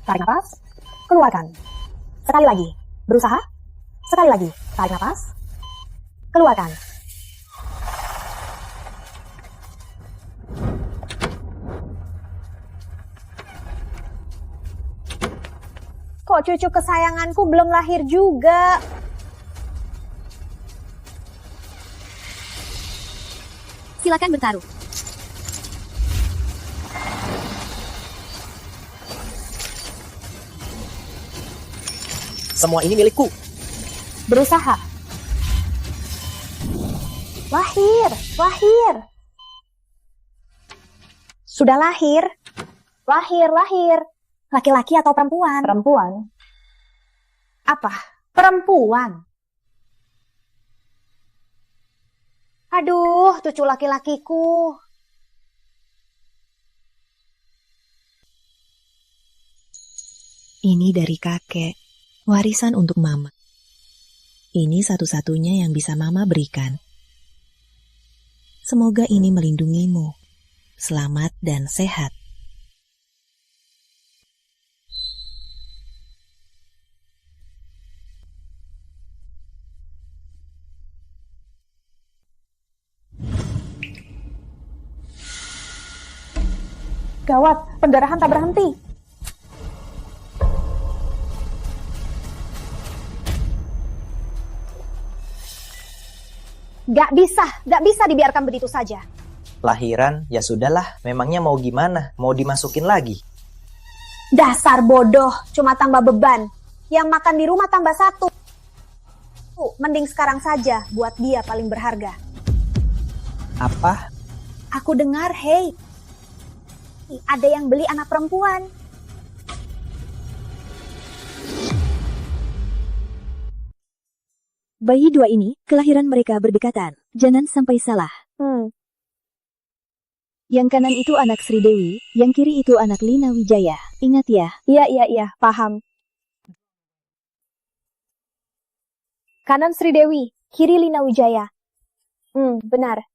Tarik nafas. Keluarkan. Sekali lagi. Berusaha. Sekali lagi. Tarik nafas. Keluarkan. Kok cucu kesayanganku belum lahir juga? Silakan bertaruh. Semua ini milikku. Berusaha. Lahir, lahir. Sudah lahir. Lahir, lahir. Laki-laki atau perempuan? Perempuan. Apa? Perempuan. Aduh, cucu laki-lakiku. Ini dari kakek, warisan untuk mama. Ini satu-satunya yang bisa mama berikan. Semoga ini melindungimu. Selamat dan sehat. Gawat, pendarahan tak berhenti. Gak bisa dibiarkan begitu saja. Lahiran, ya sudahlah. Memangnya mau gimana? Mau dimasukin lagi? Dasar bodoh, cuma tambah beban. Yang makan di rumah tambah satu. Mending sekarang saja buat dia paling berharga. Apa? Aku dengar, hei, ada yang beli anak perempuan. Bayi dua ini, kelahiran mereka berdekatan. Jangan sampai salah. Yang kanan itu anak Sri Dewi, yang kiri itu anak Lina Wijaya. Ingat ya. Iya, paham. Kanan Sri Dewi, kiri Lina Wijaya. Benar.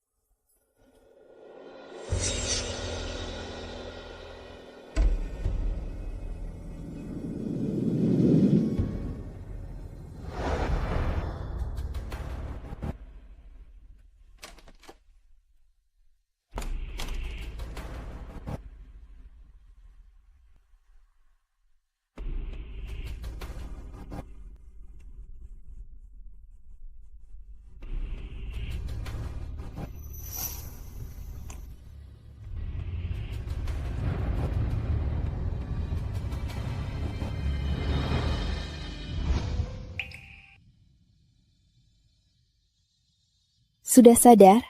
Sudah sadar?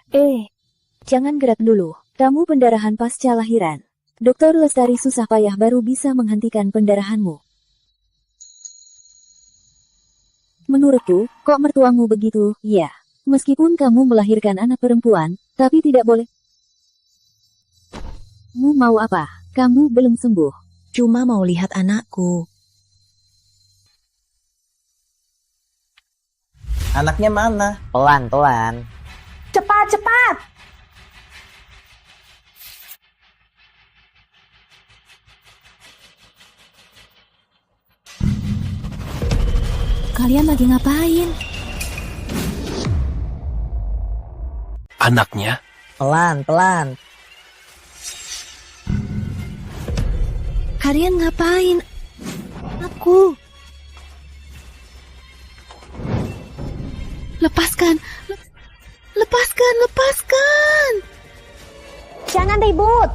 Jangan gerak dulu. Kamu pendarahan pasca lahiran. Dokter Lestari susah payah baru bisa menghentikan pendarahanmu. Menurutku, kok mertuamu begitu? Ya, meskipun kamu melahirkan anak perempuan, tapi tidak boleh. Kamu mau apa? Kamu belum sembuh. Cuma mau lihat anakku. Anaknya mana? Pelan-pelan. Cepat! Kalian lagi ngapain? Anaknya? Pelan-pelan. Kalian ngapain? Aku. Lepaskan. Lepaskan. Jangan ribut.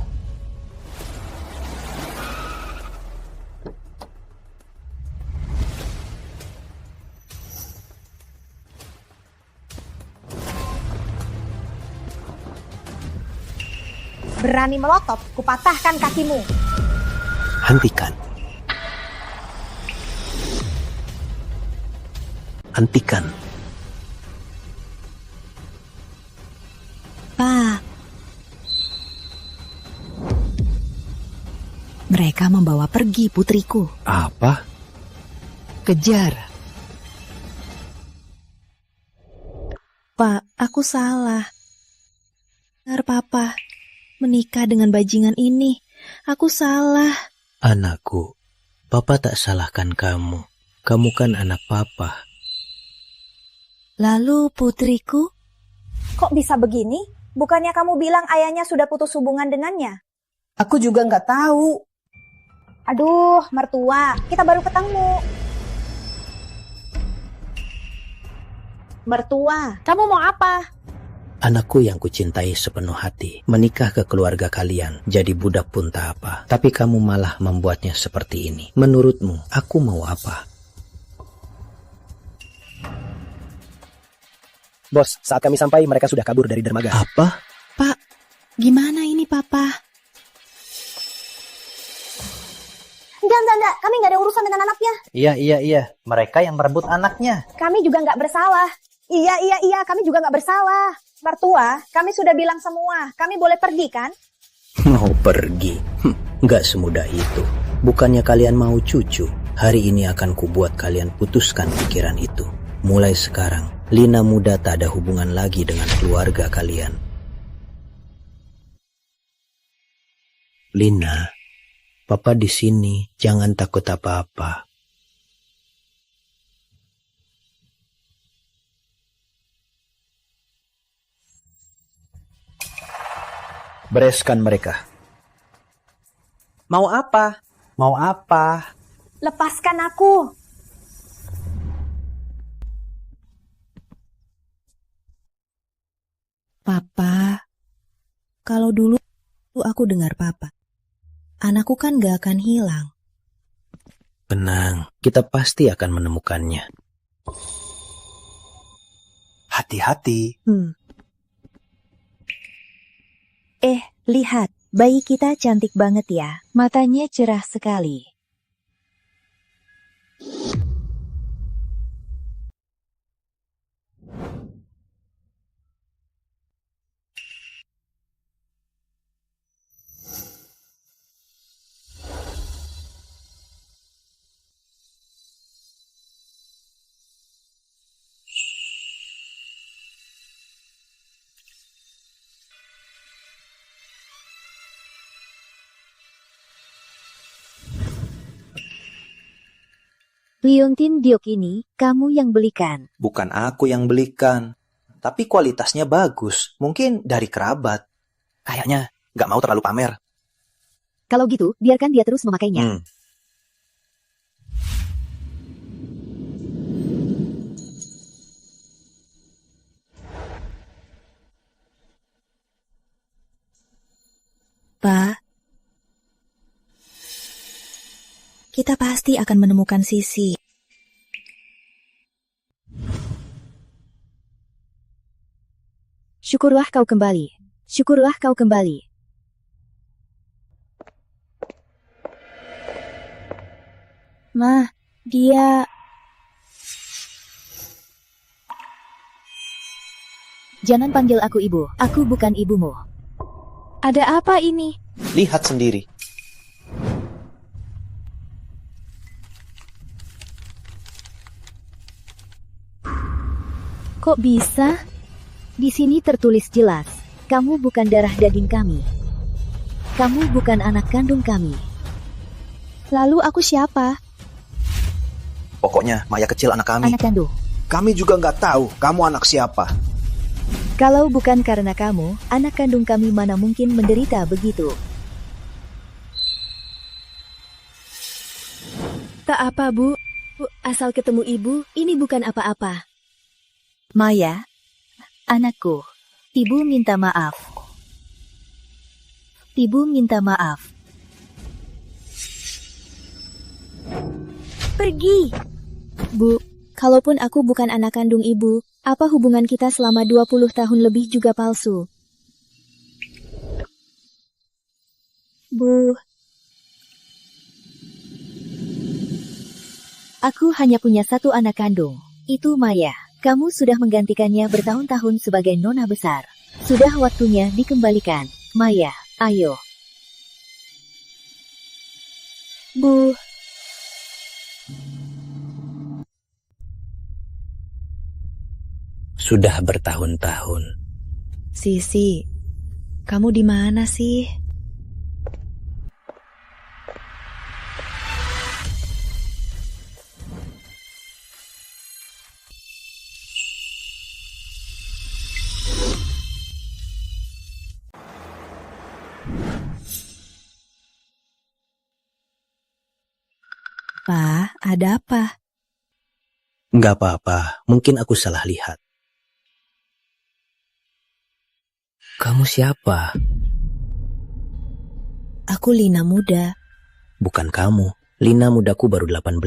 Berani melotot, kupatahkan kakimu. Hentikan. Pak. Mereka membawa pergi putriku. Apa? Kejar. Pak, aku salah. Benar, Papa. Menikah dengan bajingan ini. Aku salah. Anakku, Papa tak salahkan kamu. Kamu kan anak papa. Lalu putriku? Kok bisa begini? Bukannya kamu bilang ayahnya sudah putus hubungan dengannya? Aku juga nggak tahu. Aduh, mertua, kita baru ketemu. Mertua, kamu mau apa? Anakku yang kucintai sepenuh hati, menikah ke keluarga kalian, jadi budak pun tak apa. Tapi kamu malah membuatnya seperti ini. Menurutmu, aku mau apa? Bos, saat kami sampai mereka sudah kabur dari dermaga. Apa? Pak, gimana ini papa? Enggak, kami nggak ada urusan dengan anaknya. Iya. Mereka yang merebut anaknya. Kami juga nggak bersalah. Iya, kami juga nggak bersalah. Mertua, kami sudah bilang semua. Kami boleh pergi kan? Mau pergi? Nggak semudah itu. Bukannya kalian mau cucu. Hari ini akan kubuat kalian putuskan pikiran itu. Mulai sekarang, Lina muda tak ada hubungan lagi dengan keluarga kalian. Lina, Papa di sini, jangan takut apa-apa. Bereskan mereka. Mau apa? Mau apa? Lepaskan aku. Papa, kalau dulu aku dengar papa, anakku kan gak akan hilang. Tenang, kita pasti akan menemukannya. Hati-hati. Lihat, bayi kita cantik banget ya. Matanya cerah sekali. Liontin Diok ini, kamu yang belikan. Bukan aku yang belikan. Tapi kualitasnya bagus. Mungkin dari kerabat. Kayaknya nggak mau terlalu pamer. Kalau gitu, biarkan dia terus memakainya. Pak, kita pasti akan menemukan Sisi. Syukurlah kau kembali. Syukurlah kau kembali. Ma, dia... Jangan panggil aku ibu. Aku bukan ibumu. Ada apa ini? Lihat sendiri. Kok bisa? Di sini tertulis jelas, kamu bukan darah daging kami. Kamu bukan anak kandung kami. Lalu aku siapa? Pokoknya Maya kecil anak kami. Anak kandung. Kami juga nggak tahu kamu anak siapa. Kalau bukan karena kamu, anak kandung kami mana mungkin menderita begitu. Tak apa, Bu. Asal ketemu ibu, ini bukan apa-apa. Maya, anakku, ibu minta maaf. Ibu minta maaf. Pergi! Bu, kalaupun aku bukan anak kandung ibu, apa hubungan kita selama 20 tahun lebih juga palsu? Bu, aku hanya punya satu anak kandung, itu Maya. Kamu sudah menggantikannya bertahun-tahun sebagai nona besar. Sudah waktunya dikembalikan. Maya, ayo. Bu. Sudah bertahun-tahun. Sisi, kamu di mana sih? Pa, ada apa? Nggak apa-apa, mungkin aku salah lihat. Kamu siapa? Aku Lina muda. Bukan kamu. Lina mudaku baru 18.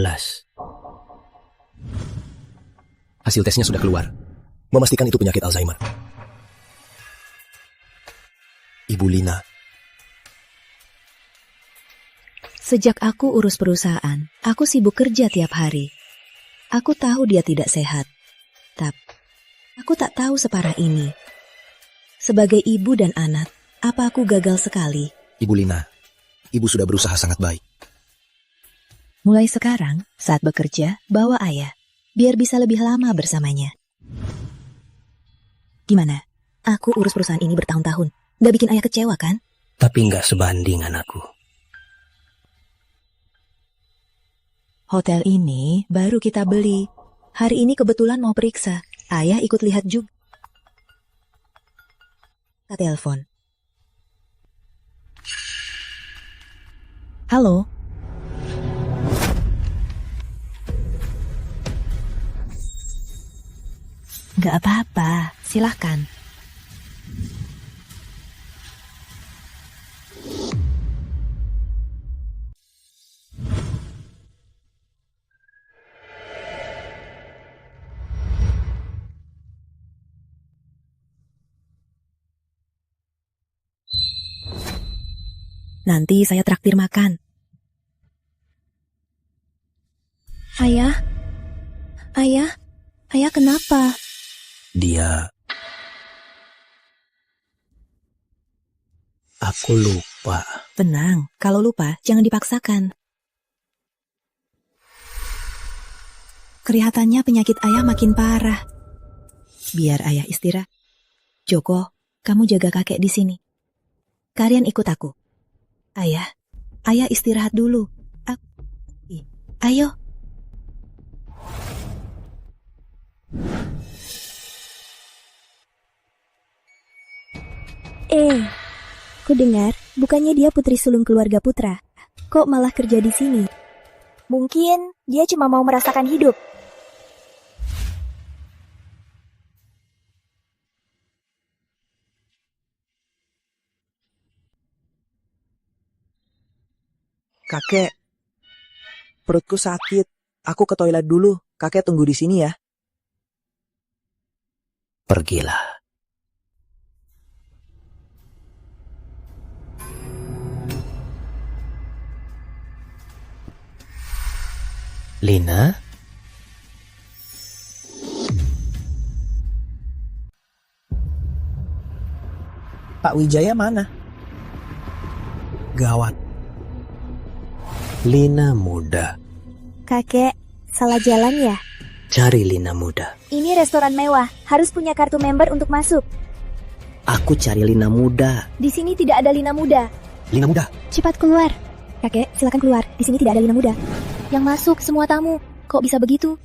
Hasil tesnya sudah keluar. Memastikan itu penyakit Alzheimer. Ibu Lina. Sejak aku urus perusahaan, aku sibuk kerja tiap hari. Aku tahu dia tidak sehat. Tapi, aku tak tahu separah ini. Sebagai ibu dan anak, apa aku gagal sekali? Ibu Lina. Ibu sudah berusaha sangat baik. Mulai sekarang, saat bekerja, bawa ayah. Biar bisa lebih lama bersamanya. Gimana? Aku urus perusahaan ini bertahun-tahun. Gak bikin ayah kecewa kan? Tapi nggak sebanding anakku. Hotel ini baru kita beli. Hari ini kebetulan mau periksa. Ayah ikut lihat juga. Kita telepon. Halo? Gak apa-apa, silahkan. Nanti saya traktir makan. Ayah? Ayah? Ayah kenapa? Dia... Aku lupa. Tenang, kalau lupa jangan dipaksakan. Kelihatannya penyakit ayah makin parah. Biar ayah istirahat. Joko, kamu jaga kakek di sini. Kalian ikut aku. Ayah istirahat dulu. Ayo. Ku dengar, bukannya dia putri sulung keluarga Putra. Kok malah kerja di sini? Mungkin dia cuma mau merasakan hidup. Kakek, perutku sakit. Aku ke toilet dulu. Kakek tunggu di sini ya. Pergilah. Lina? Pak Wijaya mana? Gawat. Lina muda. Kakek, salah jalan ya? Cari Lina muda. Ini restoran mewah, harus punya kartu member untuk masuk. Aku cari Lina muda. Di sini tidak ada Lina muda. Lina muda. Cepat keluar. Kakek, silakan keluar. Di sini tidak ada Lina muda. Yang masuk semua tamu. Kok bisa begitu?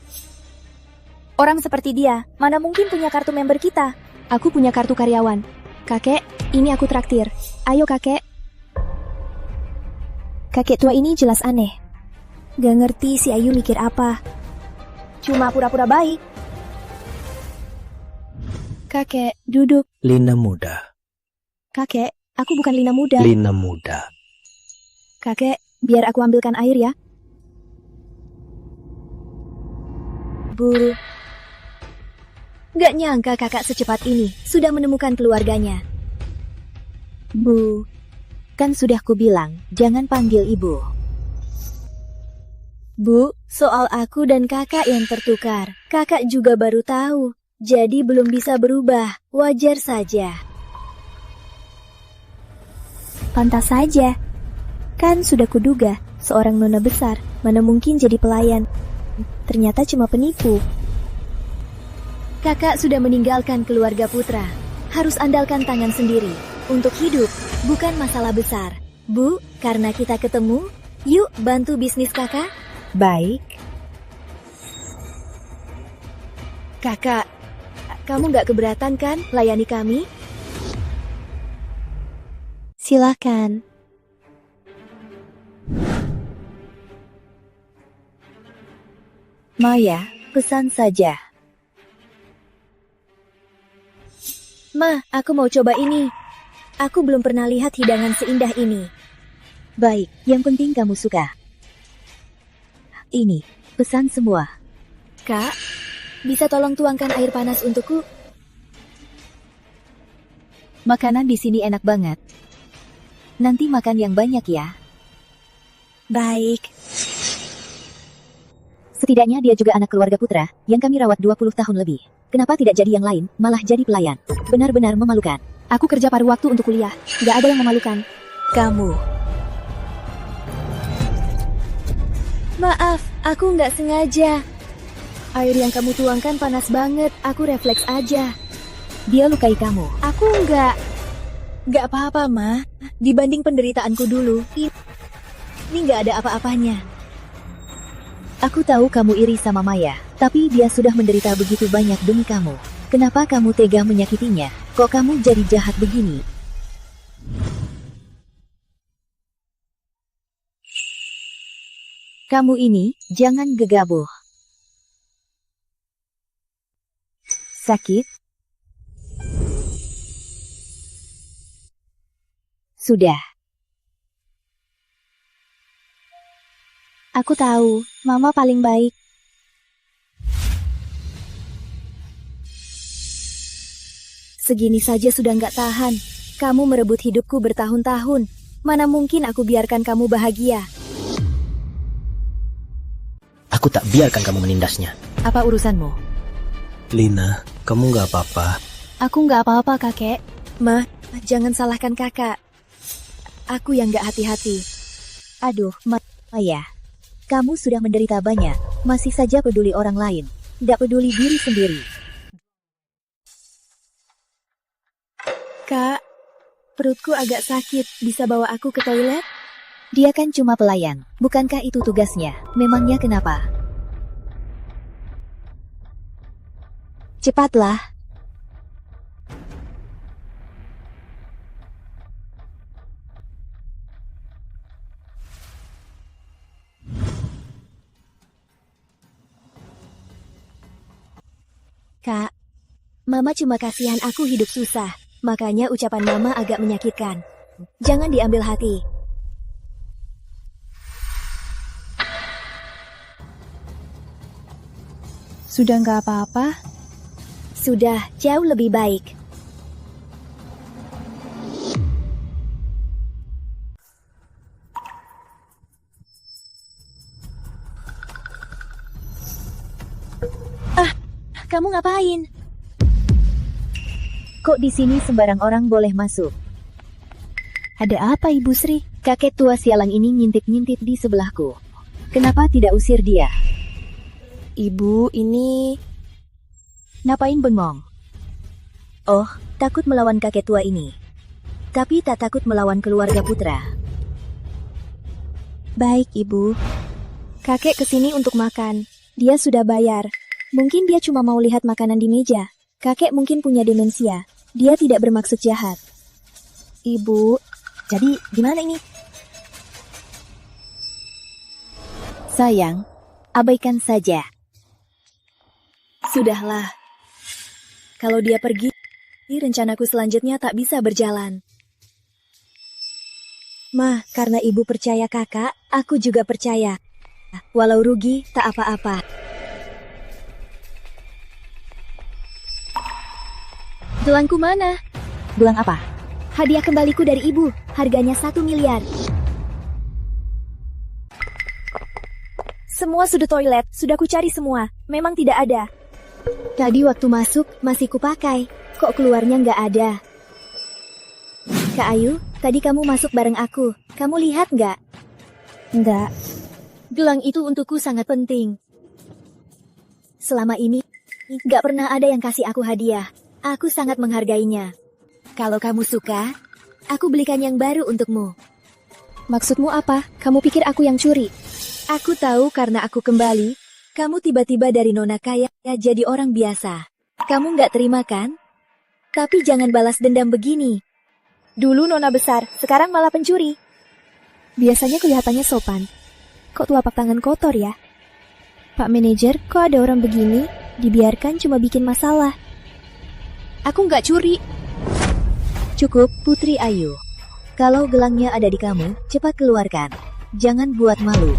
Orang seperti dia, mana mungkin punya kartu member kita? Aku punya kartu karyawan. Kakek, ini aku traktir. Ayo kakek. Kakek tua ini jelas aneh. Gak ngerti si Ayu mikir apa. Cuma pura-pura baik. Kakek, duduk. Lina muda. Kakek, aku bukan Lina muda. Lina muda. Kakek, biar aku ambilkan air ya. Bu. Gak nyangka kakak secepat ini sudah menemukan keluarganya. Bu, kan sudah kubilang jangan panggil ibu. Bu, soal aku dan kakak yang tertukar, kakak juga baru tahu. Jadi belum bisa berubah, wajar saja. Pantas saja. Kan sudah kuduga, seorang nona besar, mana mungkin jadi pelayan. Ternyata cuma penipu. Kakak sudah meninggalkan keluarga Putra. Harus andalkan tangan sendiri. Untuk hidup, bukan masalah besar. Bu, karena kita ketemu, yuk bantu bisnis kakak. Baik. Kakak, kamu gak keberatan kan layani kami? Silakan. Maya, pesan saja. Ma, aku mau coba ini. Aku belum pernah lihat hidangan seindah ini. Baik, yang penting kamu suka. Ini, pesan semua. Kak, bisa tolong tuangkan air panas untukku? Makanan di sini enak banget. Nanti makan yang banyak ya. Baik. Setidaknya dia juga anak keluarga putra, yang kami rawat 20 tahun lebih. Kenapa tidak jadi yang lain, malah jadi pelayan? Benar-benar memalukan. Aku kerja paruh waktu untuk kuliah. Gak ada yang memalukan. Kamu. Maaf, aku nggak sengaja. Air yang kamu tuangkan panas banget. Aku refleks aja. Dia lukai kamu. Aku nggak. Nggak apa-apa, Ma. Dibanding penderitaanku dulu, ini nggak ada apa-apanya. Aku tahu kamu iri sama Maya, tapi dia sudah menderita begitu banyak demi kamu. Kenapa kamu tega menyakitinya? Kok kamu jadi jahat begini? Kamu ini, jangan gegabah. Sakit? Sudah. Aku tahu, Mama paling baik. Segini saja sudah nggak tahan. Kamu merebut hidupku bertahun-tahun. Mana mungkin aku biarkan kamu bahagia? Aku tak biarkan kamu menindasnya. Apa urusanmu? Lina, kamu nggak apa-apa. Aku nggak apa-apa, kakek. Ma, jangan salahkan kakak. Aku yang nggak hati-hati. Aduh, Maya. Kamu sudah menderita banyak, masih saja peduli orang lain. Nggak peduli diri sendiri. Kak, perutku agak sakit. Bisa bawa aku ke toilet? Dia kan cuma pelayan, bukankah itu tugasnya? Memangnya kenapa? Cepatlah. Kak, Mama cuma kasihan aku hidup susah. Makanya ucapan Mama agak menyakitkan. Jangan diambil hati. Sudah nggak apa-apa? Sudah, jauh lebih baik. Kamu ngapain? Kok di sini sembarang orang boleh masuk? Ada apa, Ibu Sri? Kakek tua sialang ini ngintip-ngintip di sebelahku. Kenapa tidak usir dia? Ibu, ini... Ngapain bengong? Oh, takut melawan kakek tua ini. Tapi tak takut melawan keluarga putra. Baik, Ibu. Kakek kesini untuk makan. Dia sudah bayar. Mungkin dia cuma mau lihat makanan di meja. Kakek mungkin punya demensia. Dia tidak bermaksud jahat. Ibu, jadi gimana ini? Sayang, abaikan saja. Sudahlah. Kalau dia pergi, rencanaku selanjutnya tak bisa berjalan. Ma, karena ibu percaya kakak, aku juga percaya. Walau rugi, tak apa-apa. Gelangku mana? Gelang apa? Hadiah kembaliku dari ibu. Harganya 1 miliar. Semua sudut toilet, sudah kucari semua. Memang tidak ada. Tadi waktu masuk, masih kupakai. Kok keluarnya nggak ada? Kak Ayu, tadi kamu masuk bareng aku. Kamu lihat nggak? Nggak. Gelang itu untukku sangat penting. Selama ini, nggak pernah ada yang kasih aku hadiah. Aku sangat menghargainya. Kalau kamu suka, aku belikan yang baru untukmu. Maksudmu apa? Kamu pikir aku yang curi? Aku tahu karena aku kembali, kamu tiba-tiba dari nona kaya jadi orang biasa. Kamu nggak terima kan? Tapi jangan balas dendam begini. Dulu nona besar, sekarang malah pencuri. Biasanya kelihatannya sopan. Kok telapak tangan kotor ya? Pak Manajer, kok ada orang begini? Dibiarkan cuma bikin masalah. Aku nggak curi. Cukup, Putri Ayu. Kalau gelangnya ada di kamu, cepat keluarkan. Jangan buat malu.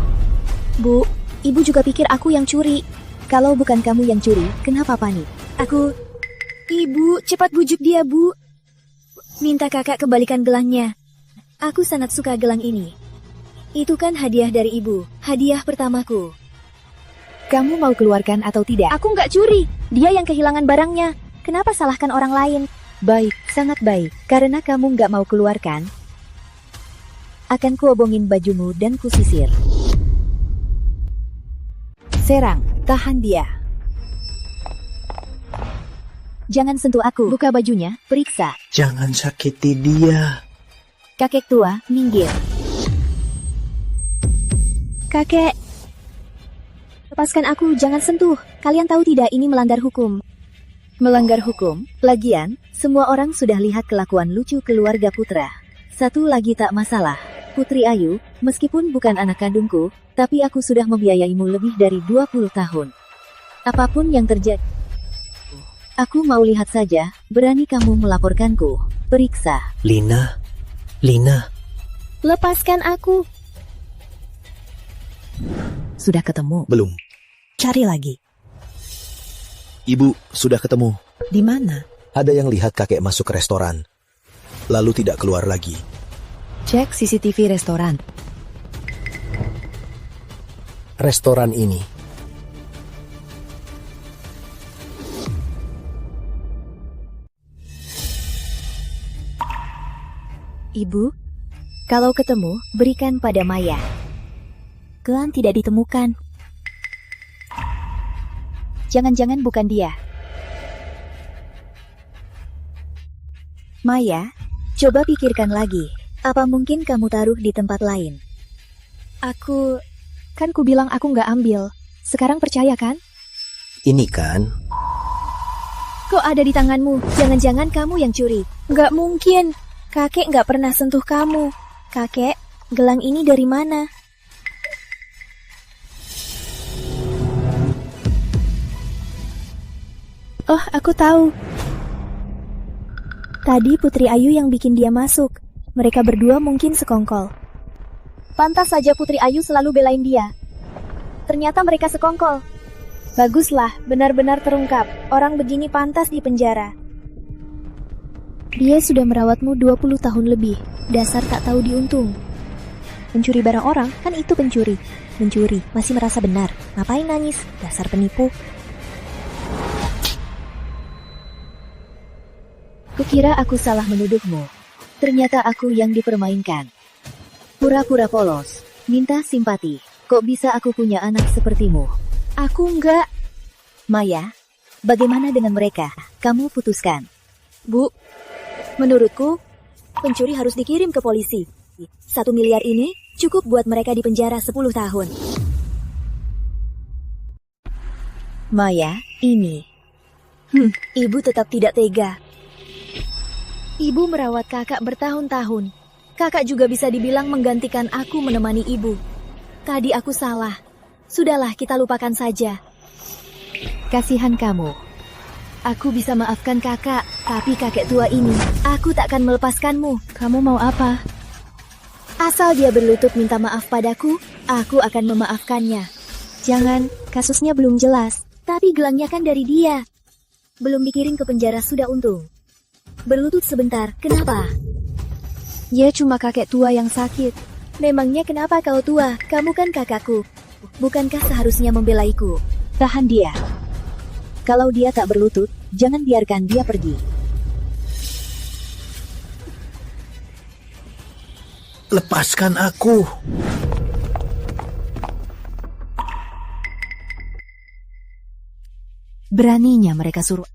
Bu, ibu juga pikir aku yang curi. Kalau bukan kamu yang curi, kenapa panik? Ibu, cepat bujuk dia, Bu. Minta kakak kembalikan gelangnya. Aku sangat suka gelang ini. Itu kan hadiah dari ibu, hadiah pertamaku. Kamu mau keluarkan atau tidak? Aku nggak curi, dia yang kehilangan barangnya. Kenapa salahkan orang lain? Baik, sangat baik. Karena kamu nggak mau keluarkan, akan kuobongin bajumu dan kusisir. Serang, tahan dia. Jangan sentuh aku. Buka bajunya, periksa. Jangan sakiti dia. Kakek tua, minggir. Kakek, lepaskan aku, jangan sentuh. Kalian tahu tidak ini melanggar hukum. Melanggar hukum? Lagian, semua orang sudah lihat kelakuan lucu keluarga Putra. Satu lagi tak masalah. Putri Ayu, meskipun bukan anak kandungku, tapi aku sudah membiayaimu lebih dari 20 tahun. Apapun yang terjadi, aku mau lihat saja, berani kamu melaporkanku. Periksa. Lina. Lepaskan aku. Sudah ketemu? Belum. Cari lagi. Ibu, sudah ketemu. Di mana? Ada yang lihat kakek masuk ke restoran, lalu tidak keluar lagi. Cek CCTV restoran. Restoran ini. Ibu, kalau ketemu, berikan pada Maya. Gelang tidak ditemukan. Jangan-jangan bukan dia. Maya, coba pikirkan lagi. Apa mungkin kamu taruh di tempat lain? Kan ku bilang aku nggak ambil. Sekarang percaya kan? Ini kan, Kok ada di tanganmu? Jangan-jangan kamu yang curi. Nggak mungkin. Kakek nggak pernah sentuh kamu. Kakek, gelang ini dari mana? Oh, aku tahu. Tadi Putri Ayu yang bikin dia masuk. Mereka berdua mungkin sekongkol. Pantas saja Putri Ayu selalu belain dia. Ternyata mereka sekongkol. Baguslah, benar-benar terungkap. Orang begini pantas di penjara. Dia sudah merawatmu 20 tahun lebih. Dasar tak tahu diuntung. Mencuri barang orang, kan itu pencuri. Mencuri, masih merasa benar. Ngapain nangis? Dasar penipu. Kukira aku salah menuduhmu. Ternyata aku yang dipermainkan. Pura-pura polos, minta simpati. Kok bisa aku punya anak sepertimu? Aku enggak. Maya, bagaimana dengan mereka? Kamu putuskan. Bu, menurutku, pencuri harus dikirim ke polisi. 1 miliar ini cukup buat mereka di penjara 10 tahun. Maya, ini. Ibu tetap tidak tega. Ibu merawat kakak bertahun-tahun. Kakak juga bisa dibilang menggantikan aku menemani ibu. Tadi aku salah. Sudahlah, kita lupakan saja. Kasihan kamu. Aku bisa maafkan kakak, tapi kakek tua ini, aku takkan melepaskanmu. Kamu mau apa? Asal dia berlutut minta maaf padaku, aku akan memaafkannya. Jangan, kasusnya belum jelas. Tapi gelangnya kan dari dia. Belum dikirim ke penjara sudah untung. Berlutut sebentar, kenapa? Ya cuma kakek tua yang sakit. Memangnya kenapa kau tua? Kamu kan kakakku. Bukankah seharusnya membelaiku? Tahan dia. Kalau dia tak berlutut, jangan biarkan dia pergi. Lepaskan aku. Beraninya mereka suruh.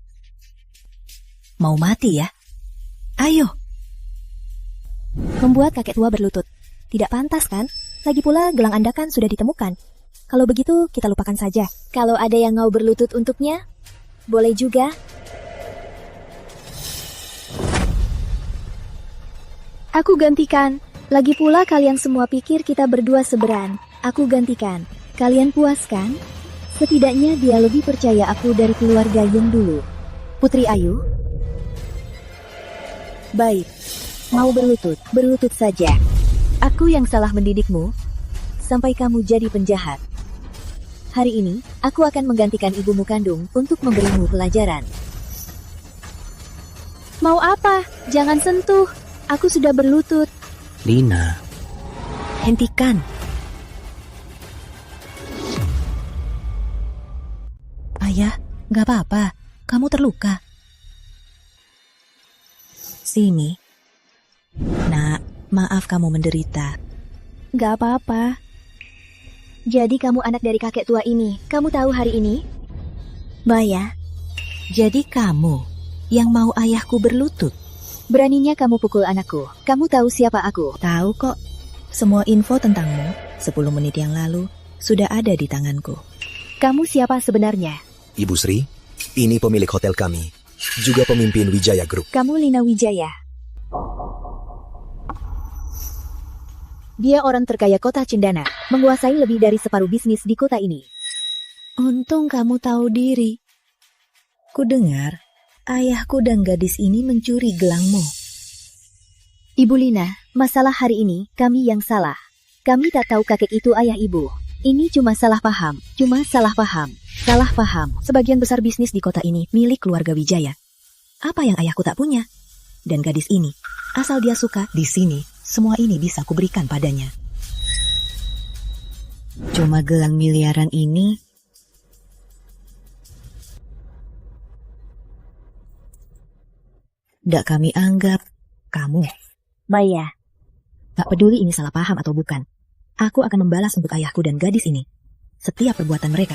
Mau mati ya? Ayo. Membuat kakek tua berlutut. Tidak pantas kan? Lagi pula gelang Anda kan sudah ditemukan. Kalau begitu kita lupakan saja. Kalau ada yang mau berlutut untuknya, boleh juga. Aku gantikan. Lagi pula kalian semua pikir kita berdua seberan. Aku gantikan. Kalian puas kan? Setidaknya dia lebih percaya aku dari keluarga yang dulu. Putri Ayu? Baik. Mau berlutut saja. Aku yang salah mendidikmu, sampai kamu jadi penjahat. Hari ini, aku akan menggantikan ibumu kandung untuk memberimu pelajaran. Mau apa? Jangan sentuh. Aku sudah berlutut. Lina, Hentikan. Ayah, gak apa-apa. Kamu terluka. Sini. Nak, maaf kamu menderita. Gak apa-apa. Jadi kamu anak dari kakek tua ini. Kamu tahu hari ini? Baya, jadi kamu yang mau ayahku berlutut? Beraninya kamu pukul anakku. Kamu tahu siapa aku? Tahu kok. Semua info tentangmu 10 menit yang lalu sudah ada di tanganku. Kamu siapa sebenarnya? Ibu Sri, ini pemilik hotel kami, juga pemimpin Wijaya Group. Kamu Lina Wijaya. Dia orang terkaya kota Cendana, menguasai lebih dari separuh bisnis di kota ini. Untung kamu tahu diri. Kudengar, ayahku dan gadis ini mencuri gelangmu. Ibu Lina, masalah hari ini kami yang salah. Kami tak tahu kakek itu ayah ibu. Ini cuma salah paham. Salah paham. Sebagian besar bisnis di kota ini milik keluarga Wijaya. Apa yang ayahku tak punya? Dan gadis ini, asal dia suka, di sini, semua ini bisa kuberikan padanya. Cuma gelang miliaran ini, dak kami anggap kamu. Maya, Tak peduli ini salah paham atau bukan. Aku akan membalas untuk ayahku dan gadis ini. Setiap perbuatan mereka.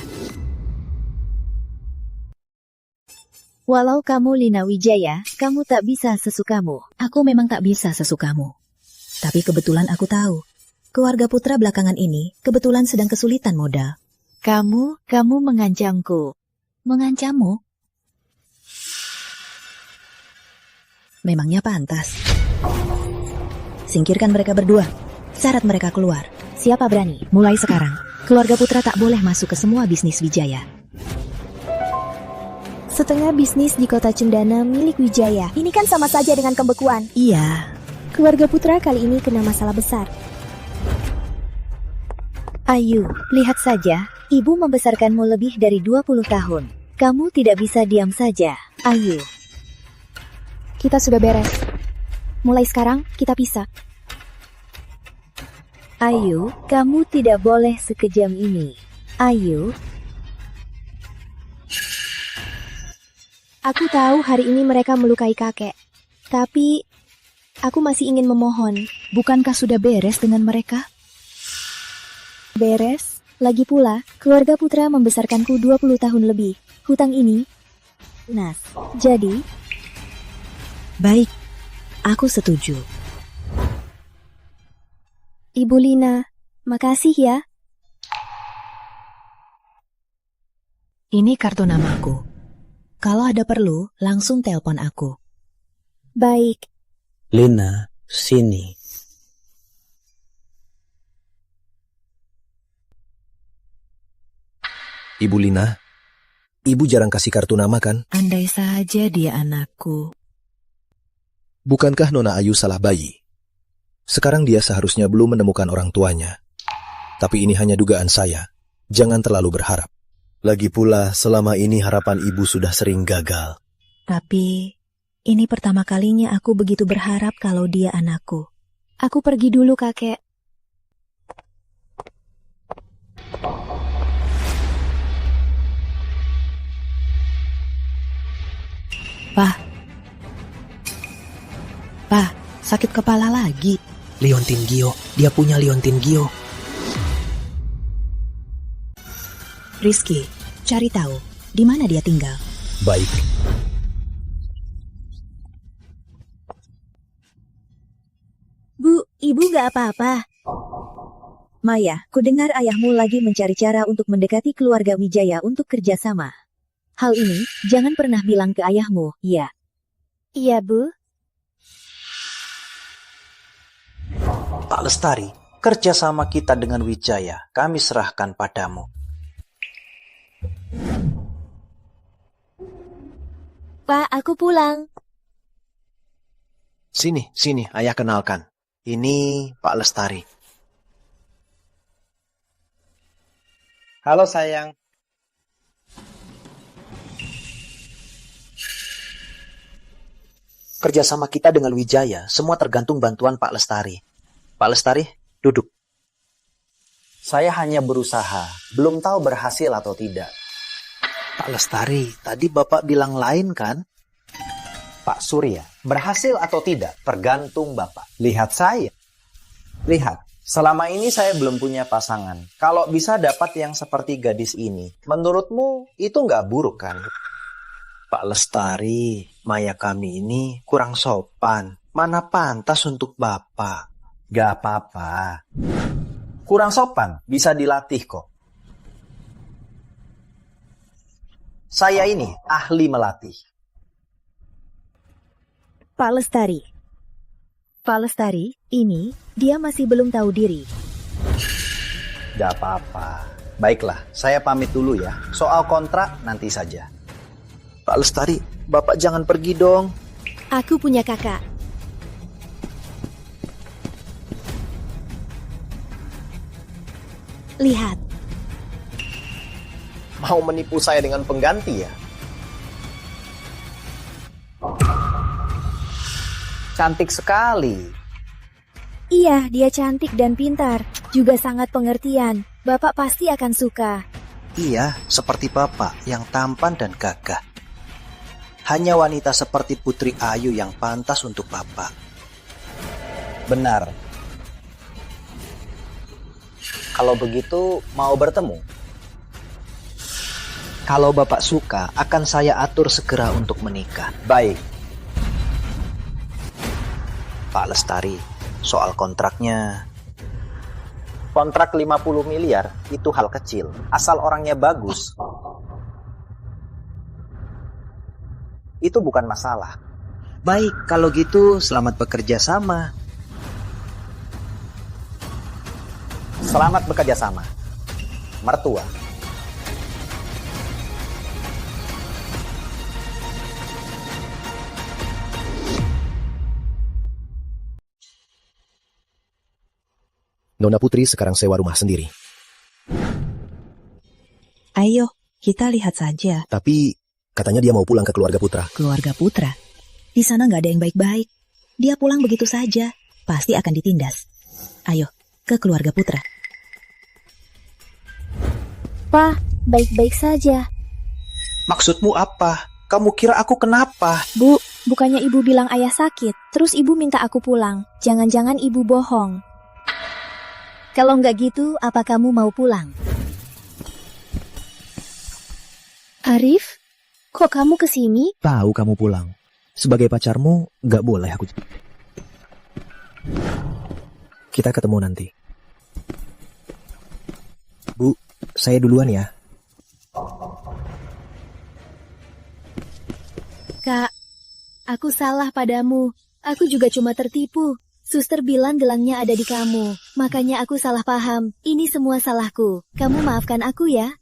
walau kamu Lina Wijaya, kamu tak bisa sesukamu. Aku memang tak bisa sesukamu. Tapi kebetulan aku tahu. Keluarga putra belakangan ini kebetulan sedang kesulitan modal. Kamu mengancamku. Mengancammu? Memangnya pantas. Singkirkan mereka berdua. Syarat mereka keluar. Siapa berani? Mulai sekarang, keluarga putra tak boleh masuk ke semua bisnis Wijaya. Setengah bisnis di kota Cendana milik Wijaya. Ini kan sama saja dengan pembekuan. Iya. Keluarga putra kali ini kena masalah besar. Ayu, lihat saja. Ibu membesarkanmu lebih dari 20 tahun. Kamu tidak bisa diam saja. Ayu. Kita sudah beres. Mulai sekarang, kita pisah. Ayu, kamu tidak boleh sekejam ini. Ayu. Aku tahu hari ini mereka melukai kakek. Tapi, aku masih ingin memohon. Bukankah sudah beres dengan mereka? Beres? Lagi pula, keluarga putra membesarkanku 20 tahun lebih. Hutang ini, lunas. Jadi, Baik, aku setuju. Ibu Lina, makasih ya. Ini kartu namaku. Kalau ada perlu, langsung telepon aku. Baik. Lina, sini. Ibu Lina, ibu jarang kasih kartu nama kan? Andai saja dia anakku. Bukankah Nona Ayu salah bayi? Sekarang dia seharusnya belum menemukan orang tuanya. Tapi ini hanya dugaan saya. Jangan terlalu berharap. Lagi pula, selama ini harapan ibu sudah sering gagal. Tapi, ini pertama kalinya aku begitu berharap kalau dia anakku. Aku pergi dulu, kakek. Pak, sakit kepala lagi. Leontin Gio, dia punya Leontin Gio. Rizky, cari tahu di mana dia tinggal. Baik. Bu, ibu gak apa-apa. Maya, kudengar ayahmu lagi mencari cara untuk mendekati keluarga Wijaya untuk kerjasama. Hal ini, jangan pernah bilang ke ayahmu, ya. Iya, Bu. Pak Lestari, kerjasama kita dengan Wijaya kami serahkan padamu. Pak, aku pulang. Sini, ayah kenalkan. Ini Pak Lestari. Halo sayang. Kerjasama kita dengan Wijaya, semua tergantung bantuan Pak Lestari. Pak Lestari, duduk. Saya hanya berusaha, belum tahu berhasil atau tidak. Pak Lestari, tadi Bapak bilang lain kan? Pak Surya, berhasil atau tidak, tergantung Bapak. Lihat saya. Lihat, selama ini saya belum punya pasangan. Kalau bisa dapat yang seperti gadis ini, menurutmu itu nggak buruk kan? Pak Lestari, Maya kami ini kurang sopan. Mana pantas untuk Bapak? Gak apa-apa. Kurang sopan, bisa dilatih kok. Saya ini ahli melatih. Pak Lestari. Pak Lestari, ini dia masih belum tahu diri. Gak apa-apa. Baiklah, saya pamit dulu ya. Soal kontrak nanti saja. Pak Lestari, Bapak jangan pergi dong. Aku punya kakak. Lihat. Mau menipu saya dengan pengganti ya? Cantik sekali. Iya, dia cantik dan pintar. Juga sangat pengertian. Bapak pasti akan suka. Iya, seperti Bapak yang tampan dan gagah. Hanya wanita seperti Putri Ayu yang pantas untuk Bapak. Benar. Kalau begitu, mau bertemu? Kalau Bapak suka, akan saya atur segera untuk menikah. Baik. Pak Lestari, soal kontraknya. Kontrak 50 miliar itu hal kecil, asal orangnya bagus. Itu bukan masalah. Baik, kalau gitu selamat bekerja sama. Selamat bekerja sama. Mertua. Nona Putri sekarang sewa rumah sendiri. Ayo, kita lihat saja. Tapi katanya dia mau pulang ke keluarga Putra. Keluarga Putra. Di sana nggak ada yang baik-baik. Dia pulang begitu saja. Pasti akan ditindas. Ayo, ke keluarga Putra. Pak, baik-baik saja. Maksudmu apa? Kamu kira aku kenapa? Bu, bukannya ibu bilang ayah sakit, terus ibu minta aku pulang. Jangan-jangan ibu bohong. Kalau nggak gitu, apa kamu mau pulang? Arif, kok kamu kesini? Tahu kamu pulang. Sebagai pacarmu, nggak boleh aku. Kita ketemu nanti. Bu, saya duluan ya. Kak, aku salah padamu. Aku juga cuma tertipu. Suster bilang gelangnya ada di kamu. Makanya aku salah paham. Ini semua salahku. Kamu maafkan aku ya?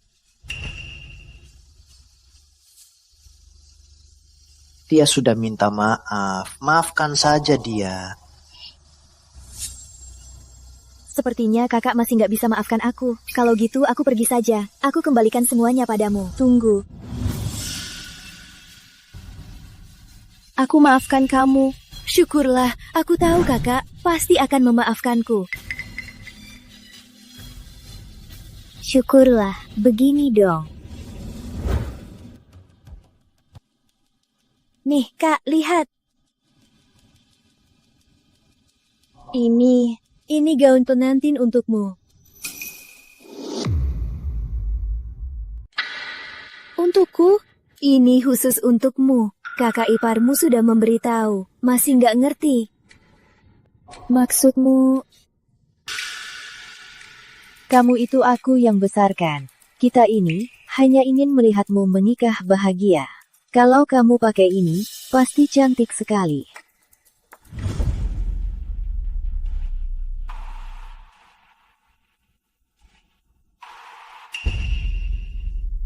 Dia sudah minta maaf. Maafkan saja dia. Sepertinya kakak masih nggak bisa maafkan aku. Kalau gitu aku pergi saja. Aku kembalikan semuanya padamu. Tunggu. Aku maafkan kamu. Syukurlah, aku tahu kakak pasti akan memaafkanku. Syukurlah, begini dong. Nih kak, lihat. Ini gaun pengantin untukmu. Untukku? Ini khusus untukmu. Kakak iparmu sudah memberitahu. Masih nggak ngerti. Maksudmu? Kamu itu aku yang besarkan. Kita ini hanya ingin melihatmu menikah bahagia. Kalau kamu pakai ini, pasti cantik sekali.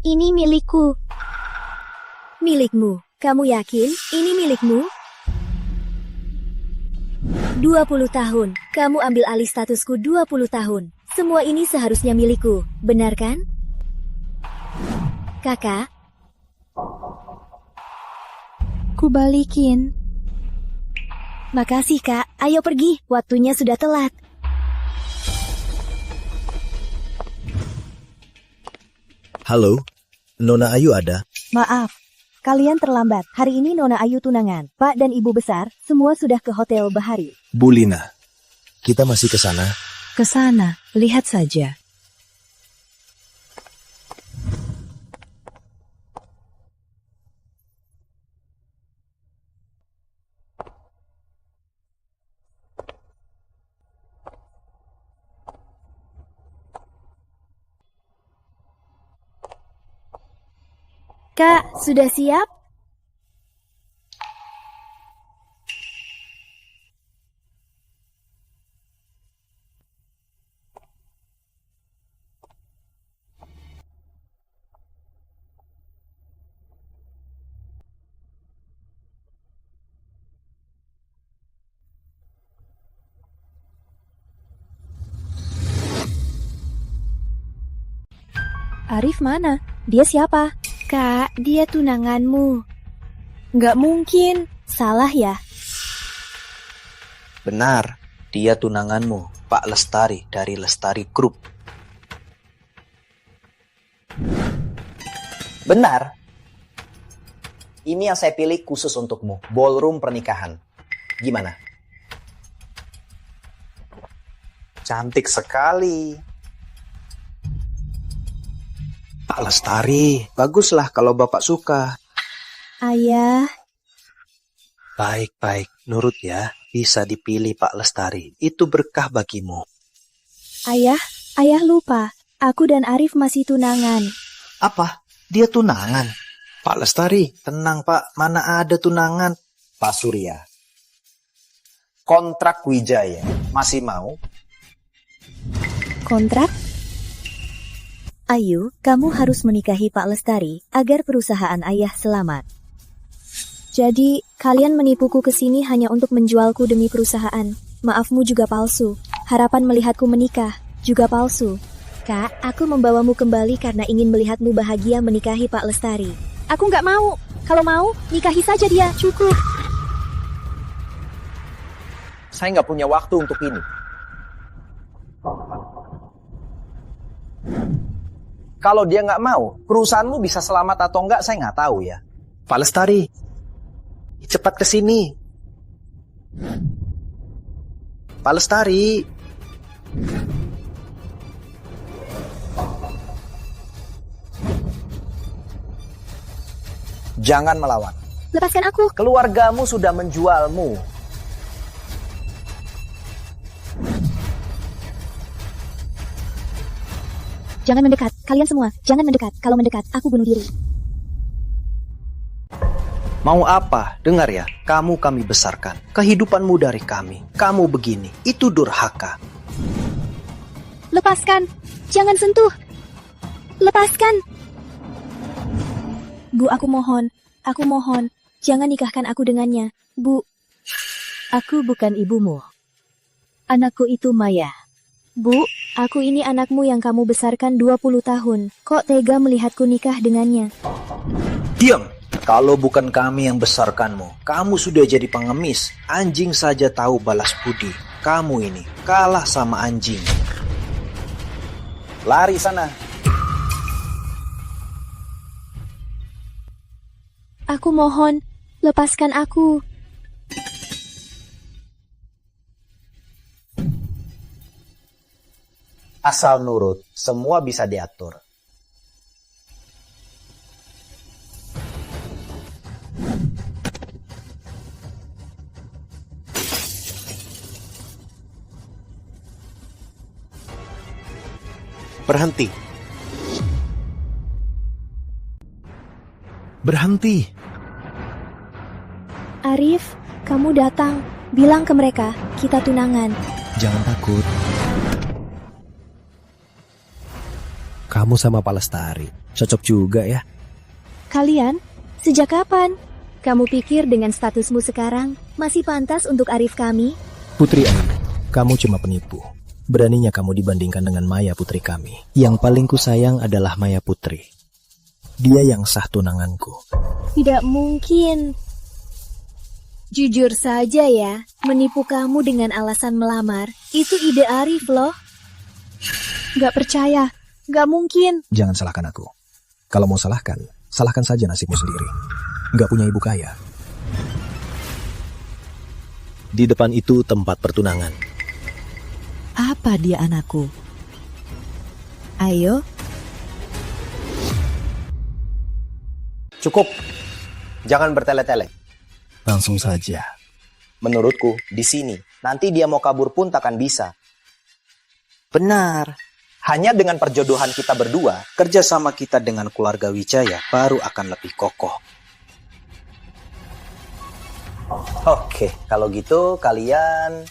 Ini milikku. Milikmu. Kamu yakin ini milikmu? 20 tahun. Kamu ambil alih statusku 20 tahun. Semua ini seharusnya milikku, benar kan? Kakak? Kubalikin. Makasih kak, ayo pergi, waktunya sudah telat. Halo, Nona Ayu ada? Maaf, kalian terlambat. Hari ini Nona Ayu tunangan. Pak dan Ibu besar, semua sudah ke Hotel Bahari. Bu Lina, kita masih ke sana. Ke sana, lihat saja. Kak, sudah siap? Arif mana? Dia siapa? Kak, dia tunanganmu. Nggak mungkin. Salah ya? Benar, dia tunanganmu, Pak Lestari dari Lestari Group. Benar. Ini yang saya pilih khusus untukmu, ballroom pernikahan. Gimana? Cantik sekali. Pak Lestari, baguslah kalau Bapak suka. Ayah. Baik-baik, nurut ya. Bisa dipilih Pak Lestari. Itu berkah bagimu. Ayah lupa. Aku dan Arif masih tunangan. Apa? Dia tunangan? Pak Lestari, tenang Pak. Mana ada tunangan? Pak Surya. Kontrak Wijaya. Masih mau? Kontrak? Ayu, kamu harus menikahi Pak Lestari agar perusahaan ayah selamat. Jadi, kalian menipuku ke sini hanya untuk menjualku demi perusahaan. Maafmu juga palsu. Harapan melihatku menikah juga palsu. Kak, aku membawamu kembali karena ingin melihatmu bahagia menikahi Pak Lestari. Aku nggak mau. Kalau mau, nikahi saja dia. Cukup. Saya nggak punya waktu untuk ini. Kalau dia nggak mau, perusahaanmu bisa selamat atau nggak, saya nggak tahu ya. Pak Lestari, cepat ke sini. Pak Lestari. Jangan melawan. Lepaskan aku. Keluargamu sudah menjualmu. Jangan mendekat. Kalian semua, jangan mendekat. Kalau mendekat, aku bunuh diri. Mau apa? Dengar ya, kamu kami besarkan. Kehidupanmu dari kami. Kamu begini, itu durhaka. Lepaskan. Jangan sentuh. Lepaskan. Bu, aku mohon. Aku mohon. Jangan nikahkan aku dengannya. Bu. Aku bukan ibumu. Anakku itu Maya. Bu, aku ini anakmu yang kamu besarkan 20 tahun. Kok tega melihatku nikah dengannya? Diam! Kalau bukan kami yang besarkanmu, kamu sudah jadi pengemis. Anjing saja tahu balas budi. Kamu ini kalah sama anjing. Lari sana. Aku mohon, lepaskan aku. Asal nurut, semua bisa diatur. Berhenti. Berhenti. Arif, kamu datang. Bilang ke mereka, kita tunangan. Jangan takut. Kamu sama Pak Lestari. Cocok juga ya. Kalian? Sejak kapan? Kamu pikir dengan statusmu sekarang masih pantas untuk Arif kami? Putri Ayu, kamu cuma penipu. Beraninya kamu dibandingkan dengan Maya putri kami. Yang paling ku sayang adalah Maya Putri. Dia yang sah tunanganku. Tidak mungkin. Jujur saja ya, menipu kamu dengan alasan melamar, itu ide Arif loh. Gak percaya, gak mungkin. Jangan salahkan aku. Kalau mau salahkan, salahkan saja nasibmu sendiri. Gak punya ibu kaya. Di depan itu tempat pertunangan. Apa dia anakku? Ayo. Cukup. Jangan bertele-tele. Langsung saja. Menurutku, di sini, nanti dia mau kabur pun takkan bisa. Benar. Hanya dengan perjodohan kita berdua, kerjasama kita dengan keluarga Wijaya baru akan lebih kokoh. Oke, kalau gitu kalian...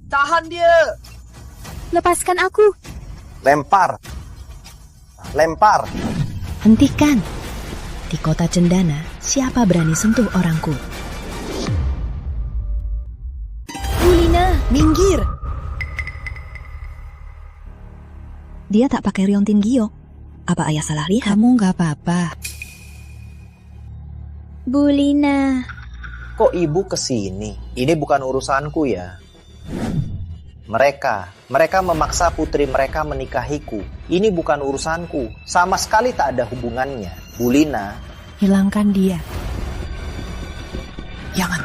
Tahan dia! Lepaskan aku. Lempar! Lempar! Hentikan. Di kota Cendana, siapa berani sentuh orangku? Bulina, Minggir! Dia tak pakai riontin giok. Apa ayah salah lihat? Kamu gak apa-apa. Bulina. Kok ibu kesini? Ini bukan urusanku ya. Mereka memaksa putri mereka menikahiku. Ini bukan urusanku. Sama sekali tak ada hubungannya. Bulina. Hilangkan dia. Jangan.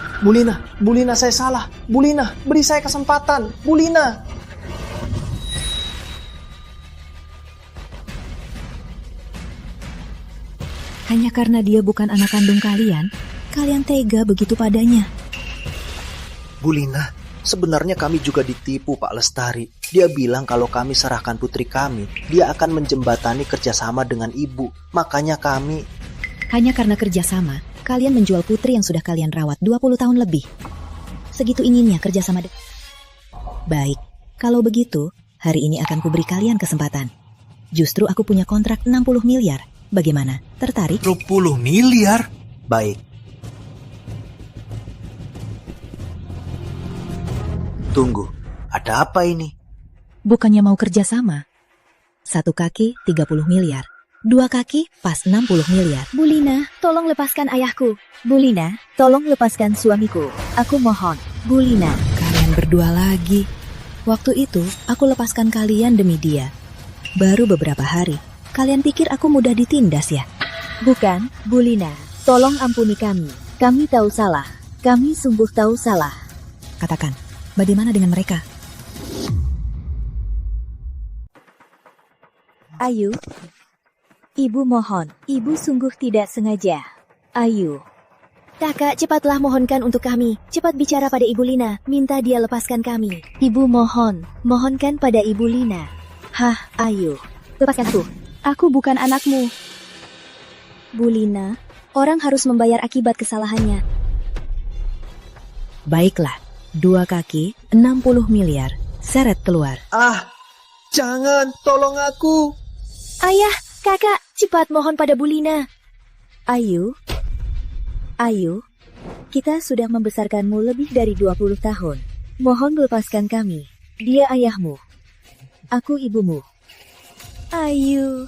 Bulina saya salah. Bulina, beri saya kesempatan. Bulina. Hanya karena dia bukan anak kandung kalian, kalian tega begitu padanya. Bulina, sebenarnya kami juga ditipu Pak Lestari. Dia bilang kalau kami serahkan putri kami, dia akan menjembatani kerjasama dengan ibu. Makanya kami... Hanya karena kerjasama, kalian menjual putri yang sudah kalian rawat 20 tahun lebih. Segitu inginnya kerjasama. Baik, kalau begitu, hari ini akan kuberi kalian kesempatan. Justru aku punya kontrak 60 miliar. Bagaimana? Tertarik? 20 miliar? Baik. Tunggu, ada apa ini? Bukannya mau kerjasama? 1 kaki 30 miliar. 2 kaki pas 60 miliar. Bulina, tolong lepaskan ayahku. Bulina, tolong lepaskan suamiku. Aku mohon. Bulina, kalian berdua lagi. Waktu itu, aku lepaskan kalian demi dia. Baru beberapa hari, kalian pikir aku mudah ditindas ya? Bukan, Bulina. Tolong ampuni kami. Kami tahu salah. Kami sungguh tahu salah. Katakan, bagaimana dengan mereka? Ayu. Ibu mohon. Ibu sungguh tidak sengaja. Ayu. Kakak, cepatlah mohonkan untuk kami. Cepat bicara pada Ibu Lina. Minta dia lepaskan kami. Ibu mohon. Mohonkan pada Ibu Lina. Hah, Ayu. Lepaskanku. Aku bukan anakmu. Bulina, orang harus membayar akibat kesalahannya. Baiklah, 2 kaki 60 miliar. Seret keluar. Ah, jangan, tolong aku. Ayah, kakak, cepat mohon pada Bulina. Ayu. Ayu. Kita sudah membesarkanmu lebih dari 20 tahun. Mohon lepaskan kami. Dia ayahmu. Aku ibumu. Ayu.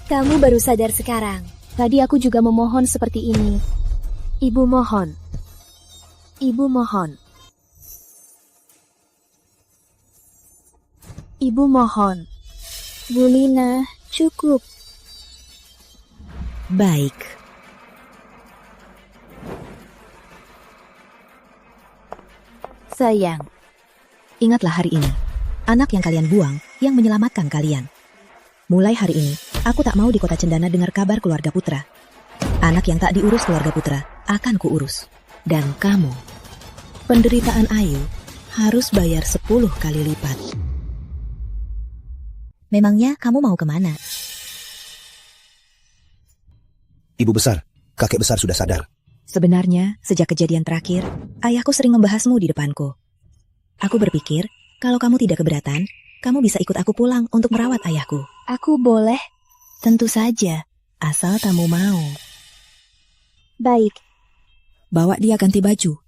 Kamu baru sadar sekarang. Tadi aku juga memohon seperti ini. Ibu mohon. Ibu mohon. Ibu mohon. Bulina, cukup. Baik. Sayang. Ingatlah hari ini. Anak yang kalian buang, yang menyelamatkan kalian. Mulai hari ini, aku tak mau di kota Cendana dengar kabar keluarga Putra. Anak yang tak diurus keluarga Putra, akan kuurus. Dan kamu, penderitaan Ayu, harus bayar 10 kali lipat. Memangnya kamu mau kemana? Ibu besar, kakek besar sudah sadar. Sebenarnya, sejak kejadian terakhir, ayahku sering membahasmu di depanku. Aku berpikir, kalau kamu tidak keberatan, kamu bisa ikut aku pulang untuk merawat ayahku. Aku boleh? Tentu saja, asal kamu mau. Baik. Bawa dia ganti baju.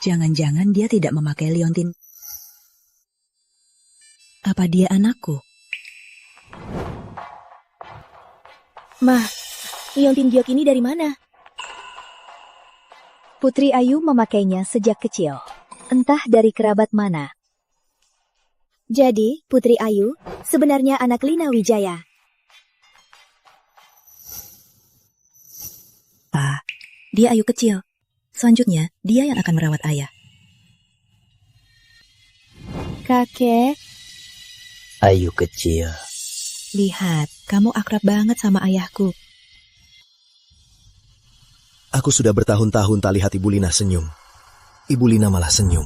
Jangan-jangan dia tidak memakai liontin. Apa dia anakku? Ma, liontin giok ini dari mana? Putri Ayu memakainya sejak kecil. Entah dari kerabat mana. Jadi, Putri Ayu sebenarnya anak Lina Wijaya. Pak, dia Ayu kecil. Selanjutnya, dia yang akan merawat ayah. Kakek, Ayu kecil. Lihat, kamu akrab banget sama ayahku. Aku sudah bertahun-tahun tak lihat Ibu Lina senyum. Ibu Lina malah senyum.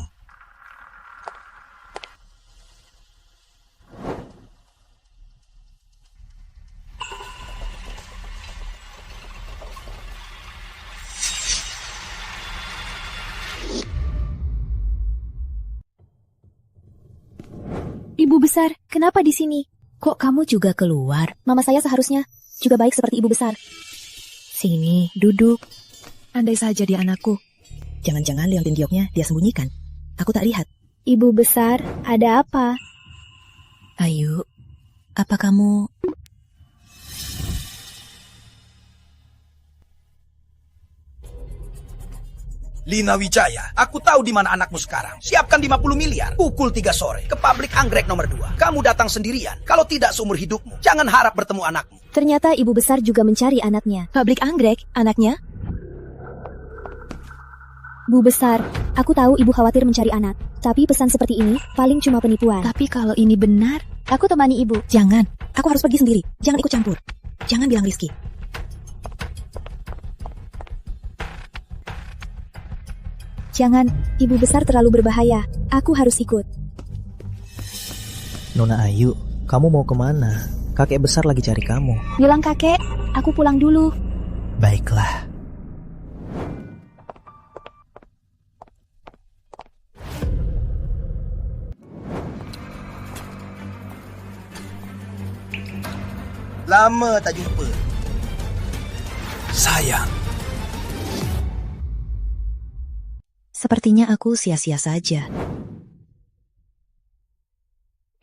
Ibu besar, kenapa di sini? Kok kamu juga keluar? Mama saya seharusnya juga baik seperti ibu besar. Sini, duduk. Andai saja dia anakku. Jangan-jangan liontin gioknya dia sembunyikan. Aku tak lihat. Ibu besar, ada apa? Ayu, apa kamu... Lina Wijaya, aku tahu di mana anakmu sekarang. Siapkan 50 miliar. Pukul 3 sore ke pabrik anggrek nomor 2. Kamu datang sendirian. Kalau tidak seumur hidupmu, jangan harap bertemu anakmu. Ternyata ibu besar juga mencari anaknya. Pabrik anggrek, anaknya? Bu besar, aku tahu ibu khawatir mencari anak. Tapi pesan seperti ini paling cuma penipuan. Tapi kalau ini benar... Aku temani ibu. Jangan, aku harus pergi sendiri. Jangan ikut campur. Jangan bilang Rizky. Jangan, ibu besar terlalu berbahaya. Aku harus ikut. Nona Ayu, kamu mau kemana? Kakek besar lagi cari kamu. Bilang kakek, aku pulang dulu. Baiklah. Lama tak jumpa. Sayang. Sepertinya aku sia-sia saja.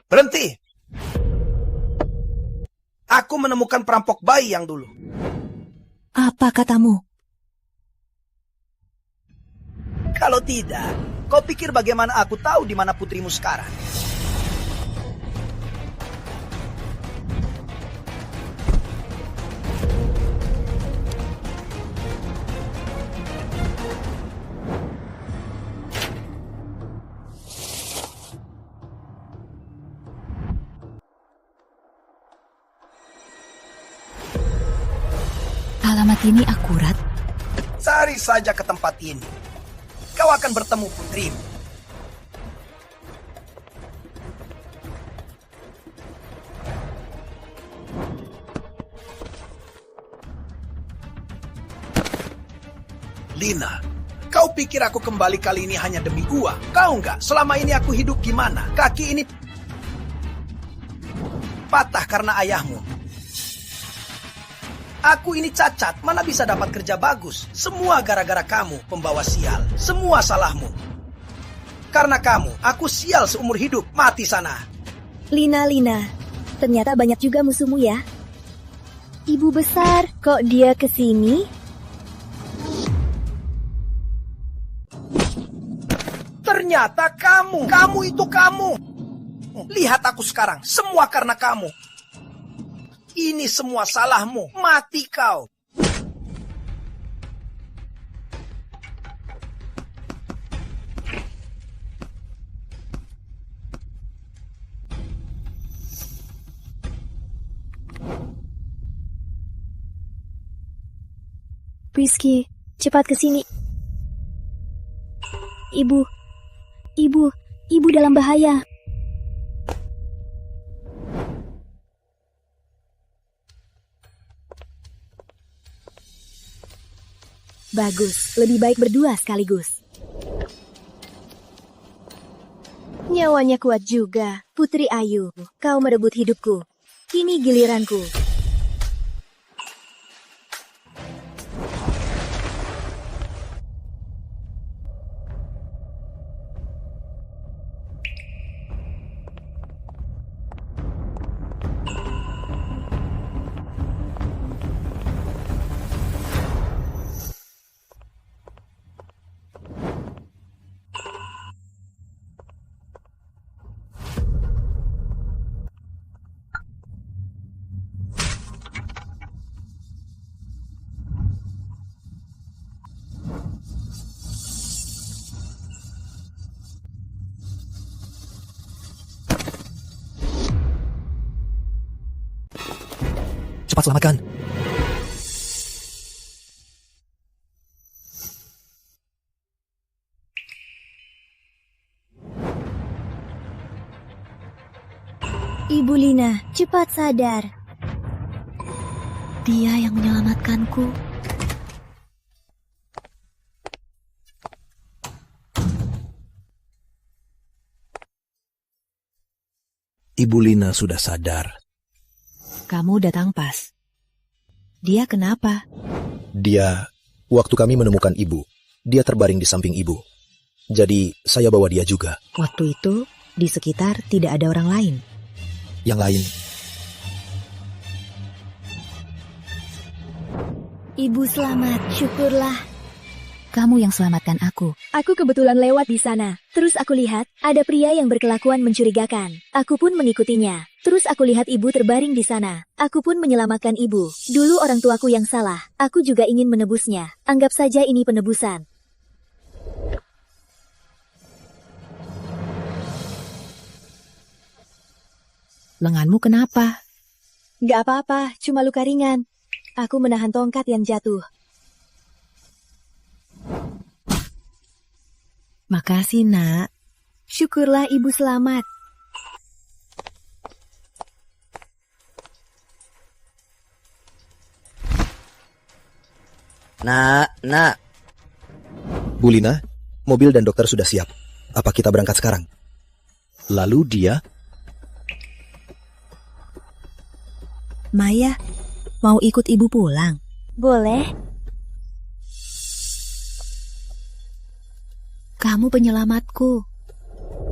Berhenti. Aku menemukan perampok bayi yang dulu. Apa katamu? Kalau tidak, kau pikir bagaimana aku tahu di mana putrimu sekarang? Alamat ini akurat? Cari saja ke tempat ini. Kau akan bertemu putrimu. Lina, kau pikir aku kembali kali ini hanya demi uang? Kau enggak, selama ini aku hidup gimana? Kaki ini patah karena ayahmu. Aku ini cacat, mana bisa dapat kerja bagus? Semua gara-gara kamu, pembawa sial. Semua salahmu. Karena kamu, aku sial seumur hidup. Mati sana. Lina, ternyata banyak juga musuhmu ya. Ibu besar, kok dia kesini? Ternyata kamu itu kamu. Lihat aku sekarang, semua karena kamu. Ini semua salahmu. Mati kau. Rizky, cepat ke sini. Ibu dalam bahaya. Bagus, lebih baik berdua sekaligus. Nyawanya kuat juga, Putri Ayu. Kau merebut hidupku. Kini giliranku. Cepat selamatkan. Ibu Lina, cepat sadar. Dia yang menyelamatkanku. Ibu Lina sudah sadar. Kamu datang pas. Dia kenapa? Waktu kami menemukan ibu, dia terbaring di samping ibu. Jadi saya bawa dia juga. Waktu itu, di sekitar tidak ada orang lain. Yang lain, Ibu selamat, syukurlah. Kamu yang selamatkan aku. Aku kebetulan lewat di sana. Terus aku lihat, ada pria yang berkelakuan mencurigakan. Aku pun mengikutinya. Terus aku lihat ibu terbaring di sana. Aku pun menyelamatkan ibu. Dulu orang tuaku yang salah. Aku juga ingin menebusnya. Anggap saja ini penebusan. Lenganmu kenapa? Gak apa-apa, cuma luka ringan. Aku menahan tongkat yang jatuh. Makasih, Nak. Syukurlah ibu selamat. Nak. Bu Lina, mobil dan dokter sudah siap. Apa kita berangkat sekarang? Lalu dia... Maya, mau ikut ibu pulang? Boleh? Kamu penyelamatku.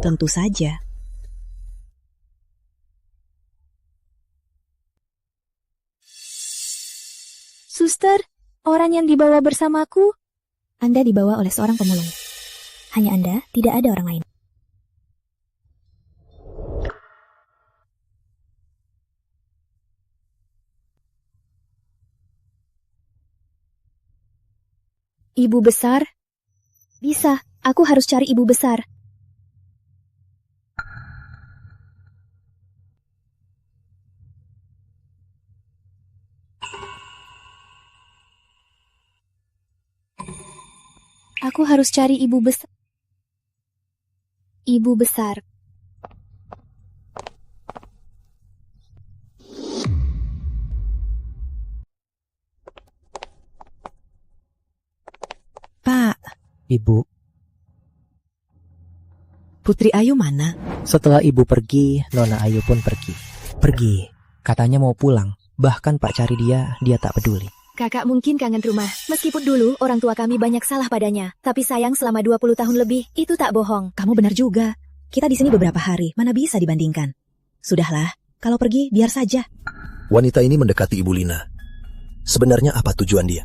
Tentu saja. Suster, orang yang dibawa bersamaku. Anda dibawa oleh seorang pemulung. Hanya Anda, tidak ada orang lain. Ibu besar? Bisa, aku harus cari ibu besar. Aku harus cari ibu besar. Ibu besar. Pak. Ibu, Putri Ayu mana? setelah ibu pergi, Nona Ayu pun pergi. Pergi, katanya mau pulang. Bahkan Pak cari dia tak peduli. Kakak mungkin kangen rumah. Meskipun dulu orang tua kami banyak salah padanya. Tapi sayang selama 20 tahun lebih, itu tak bohong. Kamu benar juga. Kita di sini beberapa hari, mana bisa dibandingkan. Sudahlah, kalau pergi biar saja. Wanita ini mendekati Ibu Lina. Sebenarnya apa tujuan dia?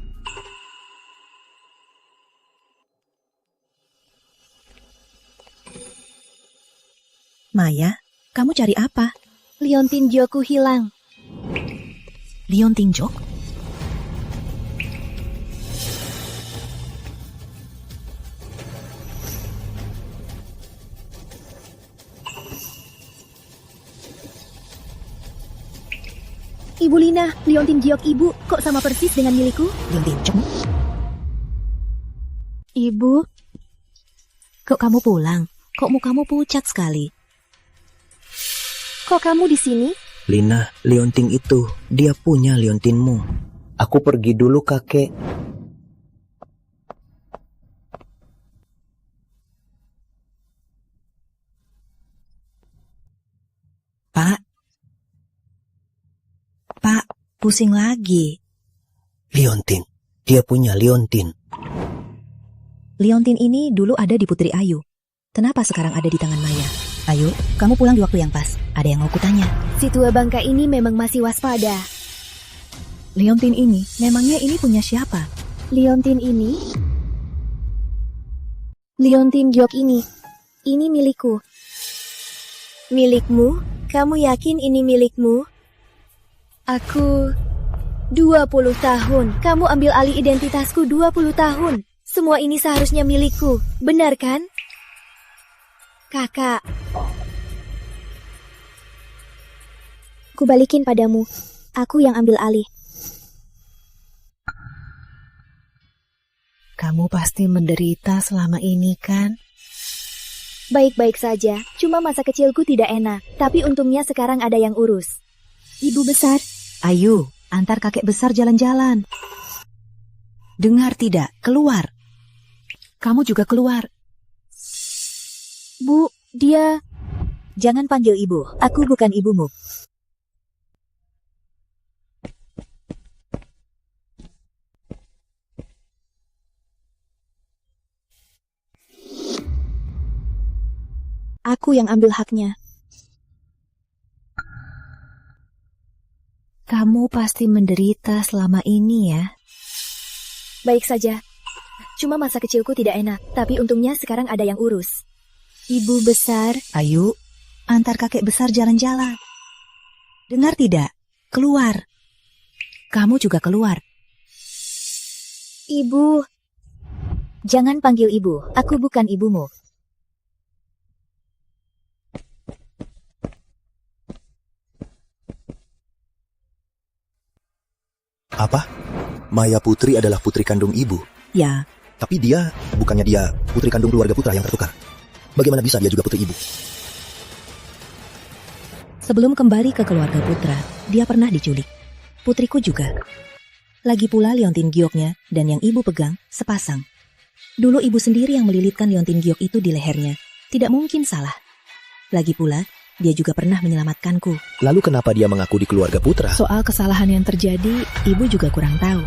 Maya, kamu cari apa? Liontin Joku hilang. Liontin Jok? Ibu Lina, Liontin Jiok ibu, kok sama persis dengan milikku? Liontin Jok? Ibu, Kok kamu pulang? Kok mukamu pucat sekali? kok kamu di sini? Lina, liontin itu, dia punya liontinmu. Aku pergi dulu, kakek. pusing lagi. Liontin. Dia punya Liontin. Liontin ini dulu ada di Putri Ayu. Kenapa sekarang ada di tangan Maya? Ayu, kamu pulang di waktu yang pas. Ada yang mau kutanya. Si tua bangka ini memang masih waspada. Liontin ini, memangnya ini punya siapa? Liontin ini? Liontin Giok ini milikku. Milikmu? Kamu yakin ini milikmu? Aku 20 tahun. Kamu ambil alih identitasku 20 tahun. Semua ini seharusnya milikku. Benar kan? Kakak. Kubalikin padamu. Aku yang ambil alih. Kamu pasti menderita selama ini kan? Baik-baik saja, cuma masa kecilku tidak enak. Tapi untungnya sekarang ada yang urus. Ibu besar. Ayu, antar kakek besar jalan-jalan. Dengar tidak? Keluar. Kamu juga keluar. Bu, dia... Jangan panggil ibu, aku bukan ibumu. Aku yang ambil haknya. Kamu pasti menderita selama ini ya? Baik saja. Cuma masa kecilku tidak enak, tapi untungnya sekarang ada yang urus. Ibu besar. Ayu, antar kakek besar jalan-jalan. Dengar tidak? Keluar. Kamu juga keluar. Ibu. Jangan panggil ibu, aku bukan ibumu. Apa? Maya Putri adalah putri kandung ibu? Ya. Tapi bukannya dia putri kandung keluarga putra yang tertukar? Bagaimana bisa dia juga putri ibu? Sebelum kembali ke keluarga putra, dia pernah diculik. Putriku juga. Lagi pula liontin gioknya dan yang ibu pegang sepasang. Dulu ibu sendiri yang melilitkan liontin giok itu di lehernya. Tidak mungkin salah. Lagi pula, dia juga pernah menyelamatkanku. Lalu kenapa dia mengaku di keluarga putra? Soal kesalahan yang terjadi, ibu juga kurang tahu.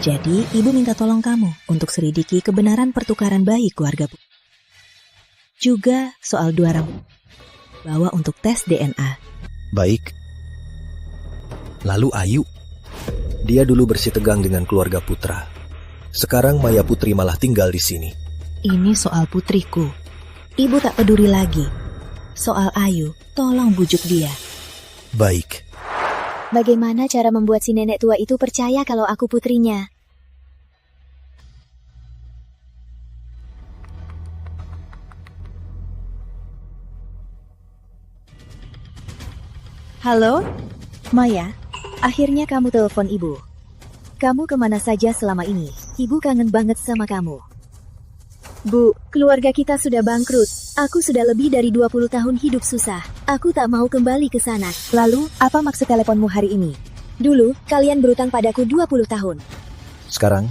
Jadi, ibu minta tolong kamu untuk selidiki kebenaran pertukaran bayi keluarga putra. Juga soal 2 rambut. Bawa untuk tes DNA. Baik. Lalu Ayu? Dia dulu bersih tegang dengan keluarga putra. Sekarang Maya Putri malah tinggal di sini. Ini soal putriku. Ibu tak peduli lagi. Soal Ayu, tolong bujuk dia. Baik. Bagaimana cara membuat si nenek tua itu percaya kalau aku putrinya? Halo? Maya, akhirnya kamu telepon ibu. Kamu kemana saja selama ini? Ibu kangen banget sama kamu. Bu, keluarga kita sudah bangkrut. Aku sudah lebih dari 20 tahun hidup susah. Aku tak mau kembali ke sana. Lalu, apa maksud teleponmu hari ini? Dulu, kalian berutang padaku 20 tahun. Sekarang?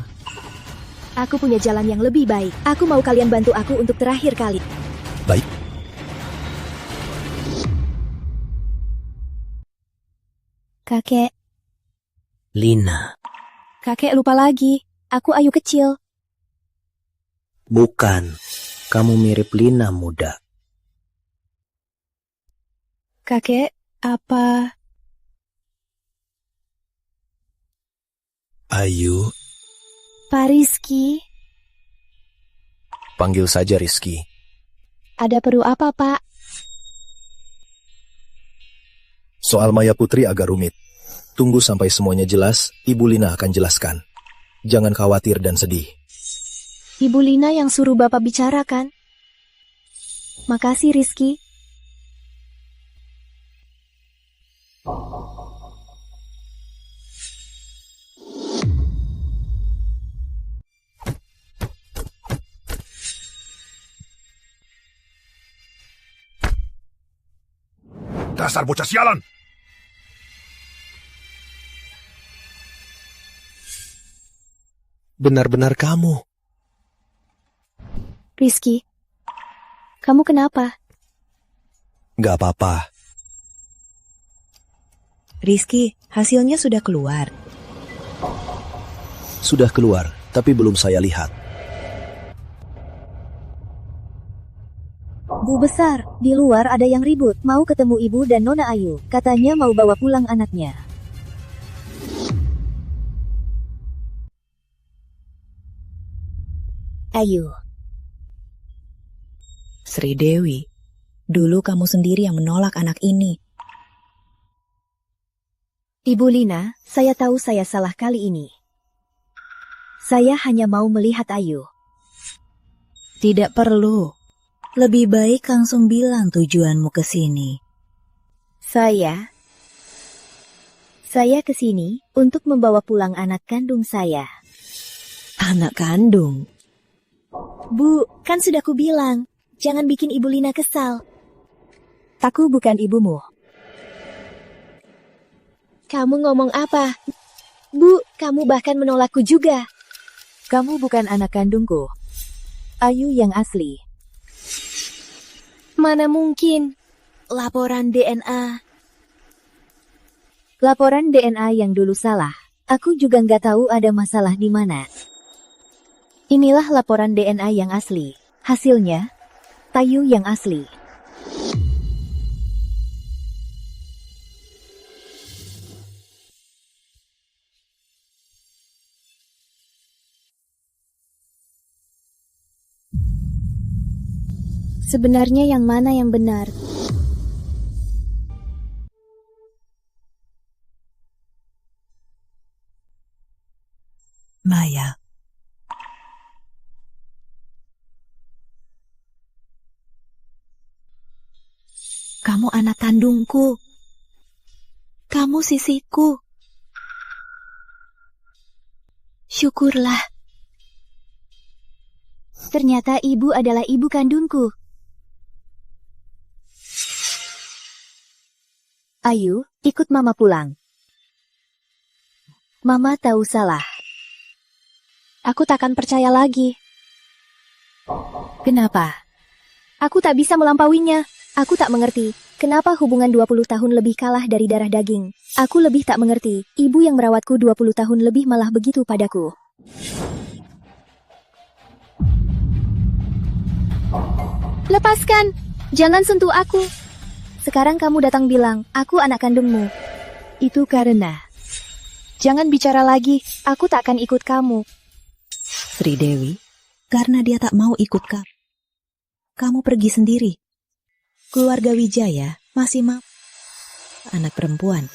Aku punya jalan yang lebih baik. Aku mau kalian bantu aku untuk terakhir kali. Baik. Kakek. Lina. Kakek lupa lagi. Aku Ayu kecil. Bukan. Kamu mirip Lina muda. Kakek, apa... Ayu. Pak Rizky? Panggil saja Rizky. Ada perlu apa, Pak? Soal Maya Putri agak rumit. Tunggu sampai semuanya jelas, Ibu Lina akan jelaskan. Jangan khawatir dan sedih. Ibu Lina yang suruh Bapak bicara kan? Makasih, Rizky. Dasar bocah sialan! Benar-benar kamu. Rizky, kamu kenapa? Gak apa-apa. Rizky, Hasilnya sudah keluar. Sudah keluar, tapi belum saya lihat. Bu Besar, di luar ada yang ribut, mau ketemu Ibu dan Nona Ayu. Katanya mau bawa pulang anaknya. Ayu. Sri Dewi, dulu kamu sendiri yang menolak anak ini. Ibu Lina, saya tahu saya salah kali ini. Saya hanya mau melihat Ayu. Tidak perlu. Lebih baik langsung bilang tujuanmu ke sini. Saya ke sini untuk membawa pulang anak kandung saya. Anak kandung? Bu, kan sudah kubilang, jangan bikin Ibu Lina kesal. Aku bukan ibumu. Kamu ngomong apa? Bu, kamu bahkan menolakku juga. Kamu bukan anak kandungku. Ayu yang asli. Mana mungkin? Laporan DNA. Laporan DNA yang dulu salah. Aku juga nggak tahu ada masalah di mana. Inilah laporan DNA yang asli. Hasilnya, Ayu yang asli. Sebenarnya yang mana yang benar? Maya. Kamu anak kandungku. Kamu sisiku. Syukurlah. Ternyata ibu adalah ibu kandungku. Ayu, ikut mama pulang. Mama tahu salah. Aku takkan percaya lagi. Kenapa? Aku tak bisa melampauinya. Aku tak mengerti, kenapa hubungan 20 tahun lebih kalah dari darah daging. Aku lebih tak mengerti, ibu yang merawatku 20 tahun lebih malah begitu padaku. Lepaskan! Jangan sentuh aku! Sekarang kamu datang bilang, aku anak kandungmu. Itu karena... Jangan bicara lagi, aku tak akan ikut kamu. Sri Dewi, karena dia tak mau ikut kamu pergi sendiri. Keluarga Wijaya masih mau anak perempuan.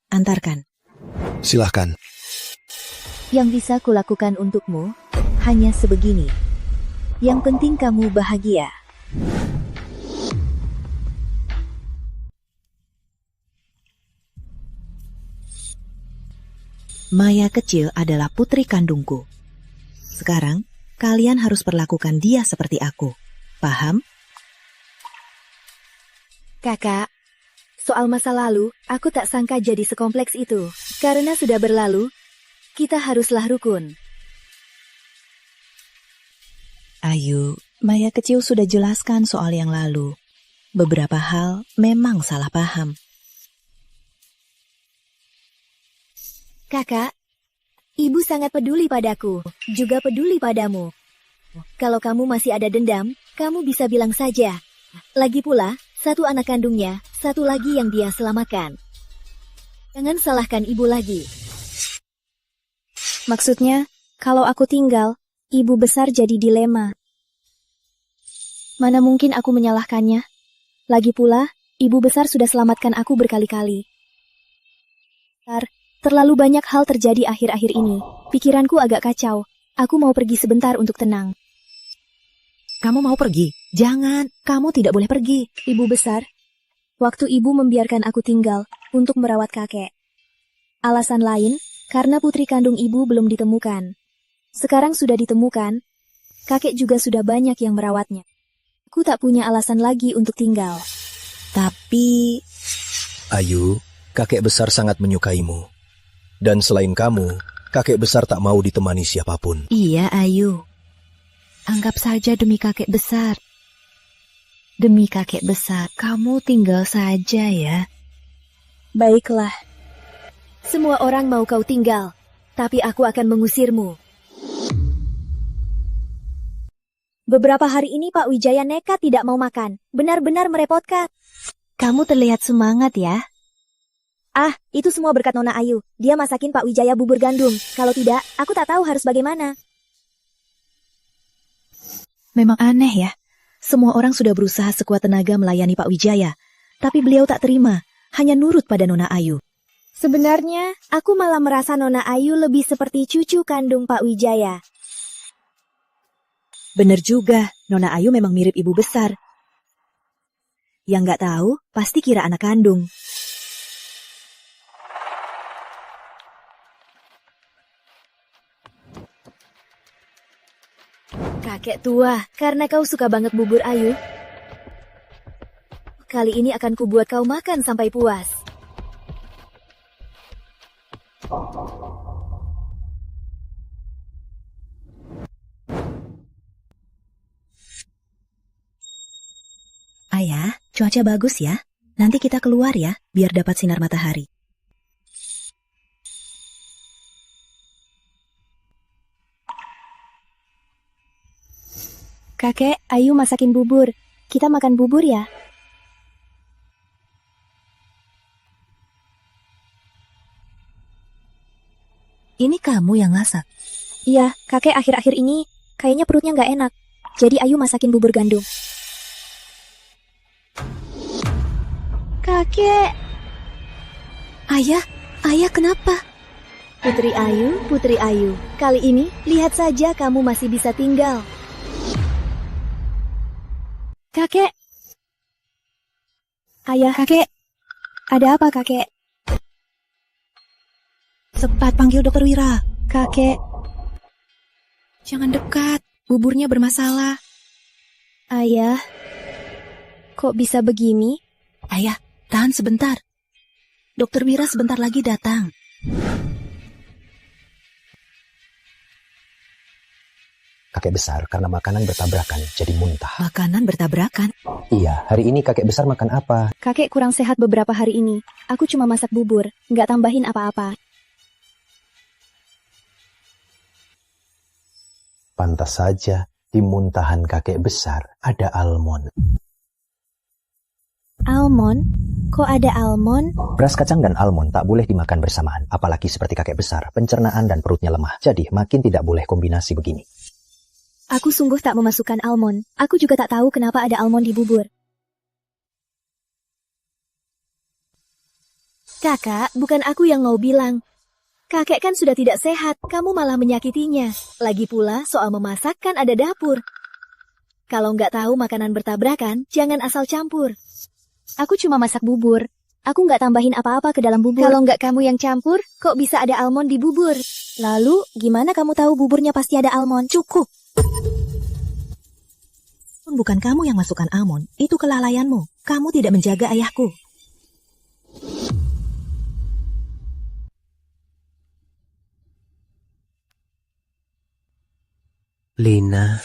Antarkan. Silahkan. Yang bisa kulakukan untukmu hanya sebegini. Yang penting kamu bahagia. Maya kecil adalah putri kandungku. Sekarang, kalian harus perlakukan dia seperti aku. Paham? Kakak, soal masa lalu, aku tak sangka jadi sekompleks itu. Karena sudah berlalu, kita haruslah rukun. Ayu, Maya kecil sudah jelaskan soal yang lalu. Beberapa hal memang salah paham. Kakak, ibu sangat peduli padaku, juga peduli padamu. Kalau kamu masih ada dendam, kamu bisa bilang saja. Lagi pula, satu anak kandungnya, satu lagi yang dia selamatkan. Jangan salahkan ibu lagi. Maksudnya, kalau aku tinggal, ibu besar jadi dilema. Mana mungkin aku menyalahkannya? Lagi pula, ibu besar sudah selamatkan aku berkali-kali. Terlalu banyak hal terjadi akhir-akhir ini. Pikiranku agak kacau. Aku mau pergi sebentar untuk tenang. Kamu mau pergi? Jangan, kamu tidak boleh pergi. Ibu besar, waktu ibu membiarkan aku tinggal untuk merawat kakek. Alasan lain, karena putri kandung ibu belum ditemukan. Sekarang sudah ditemukan, kakek juga sudah banyak yang merawatnya. Aku tak punya alasan lagi untuk tinggal. Tapi... Ayu, kakek besar sangat menyukaimu. Dan selain kamu, kakek besar tak mau ditemani siapapun. Iya, Ayu. Anggap saja demi kakek besar. Demi kakek besar, kamu tinggal saja ya. Baiklah. Semua orang mau kau tinggal, tapi aku akan mengusirmu. Beberapa hari ini Pak Wijaya nekat tidak mau makan. Benar-benar merepotkan. Kamu terlihat semangat ya. Ah, itu semua berkat Nona Ayu. Dia masakin Pak Wijaya bubur gandum. Kalau tidak, aku tak tahu harus bagaimana. Memang aneh ya. Semua orang sudah berusaha sekuat tenaga melayani Pak Wijaya, tapi beliau tak terima, hanya nurut pada Nona Ayu. Sebenarnya, aku malah merasa Nona Ayu lebih seperti cucu kandung Pak Wijaya. Bener juga, Nona Ayu memang mirip ibu besar. Yang nggak tahu, pasti kira anak kandung. Kakek tua, karena kau suka banget bubur Ayu, kali ini akan kubuat kau makan sampai puas. Ayah, cuaca bagus ya. Nanti kita keluar ya, biar dapat sinar matahari. Kakek, Ayu masakin bubur. Kita makan bubur ya. Ini kamu yang masak? Iya, kakek akhir-akhir ini kayaknya perutnya nggak enak. Jadi Ayu masakin bubur gandum. Kakek. Ayah kenapa? Putri Ayu, kali ini lihat saja kamu masih bisa tinggal. Kakek. Ayah, kakek. Ada apa, kakek? Cepat panggil Dokter Wira. Kakek. Jangan dekat, buburnya bermasalah. Ayah. Kok bisa begini? Ayah, tahan sebentar. Dokter Wira sebentar lagi datang. Kakek besar karena makanan bertabrakan jadi muntah. Makanan bertabrakan? Iya, hari ini kakek besar makan apa? Kakek kurang sehat beberapa hari ini. Aku cuma masak bubur, nggak tambahin apa-apa. Pantas saja di muntahan kakek besar ada almond. Almond? Kok ada almond? Beras kacang dan almond tak boleh dimakan bersamaan. Apalagi seperti kakek besar, pencernaan dan perutnya lemah. Jadi makin tidak boleh kombinasi begini. Aku sungguh tak memasukkan almond. Aku juga tak tahu kenapa ada almond di bubur. Kakak, bukan aku yang mau bilang. Kakek kan sudah tidak sehat, kamu malah menyakitinya. Lagi pula soal memasak kan ada dapur. Kalau nggak tahu makanan bertabrakan, jangan asal campur. Aku cuma masak bubur. Aku nggak tambahin apa-apa ke dalam bubur. Kalau nggak kamu yang campur, kok bisa ada almond di bubur? Lalu, gimana kamu tahu buburnya pasti ada almond? Cukup! Bukan kamu yang masukkan almond, itu kelalaianmu. Kamu tidak menjaga ayahku. Lina.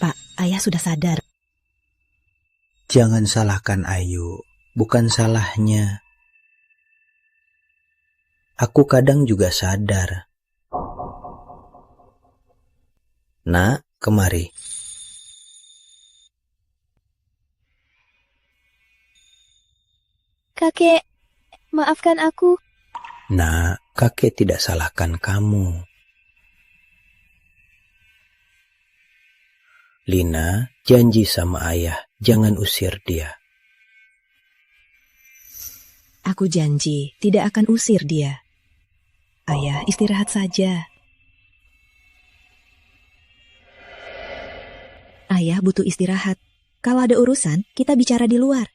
Pak, ayah sudah sadar. Jangan salahkan Ayu, bukan salahnya. Aku kadang juga sadar. Nak, kemari. Kakek, maafkan aku. Nak, kakek tidak salahkan kamu. Lina, janji sama ayah, jangan usir dia. Aku janji tidak akan usir dia. Ayah, istirahat saja. Ayah butuh istirahat. Kalau ada urusan, kita bicara di luar.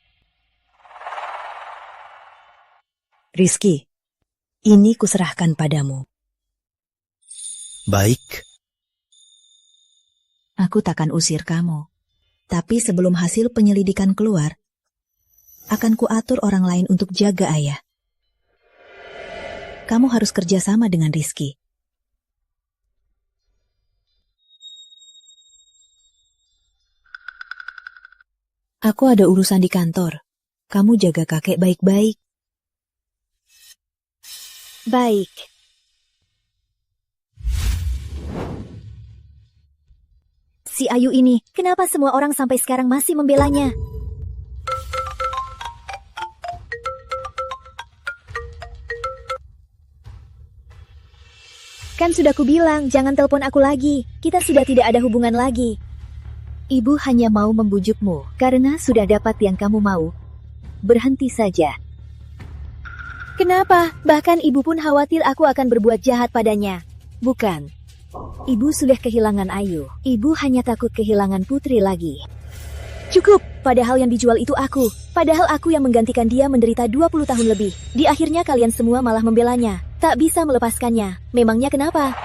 Rizky, ini kuserahkan padamu. Baik. Aku takkan usir kamu. Tapi sebelum hasil penyelidikan keluar, akan kuatur orang lain untuk jaga ayah. Kamu harus kerjasama dengan Rizky. Aku ada urusan di kantor. Kamu jaga kakek baik-baik. Baik. Si Ayu ini, kenapa semua orang sampai sekarang masih membelanya? Kan sudah kubilang, jangan telepon aku lagi. Kita sudah tidak ada hubungan lagi. Ibu hanya mau membujukmu, karena sudah dapat yang kamu mau. Berhenti saja. Kenapa? Bahkan ibu pun khawatir aku akan berbuat jahat padanya. Bukan. Ibu sudah kehilangan Ayu. Ibu hanya takut kehilangan Putri lagi. Cukup, padahal yang dijual itu aku. Padahal aku yang menggantikan dia menderita 20 tahun lebih. Di akhirnya kalian semua malah membelanya. Tak bisa melepaskannya. Memangnya kenapa?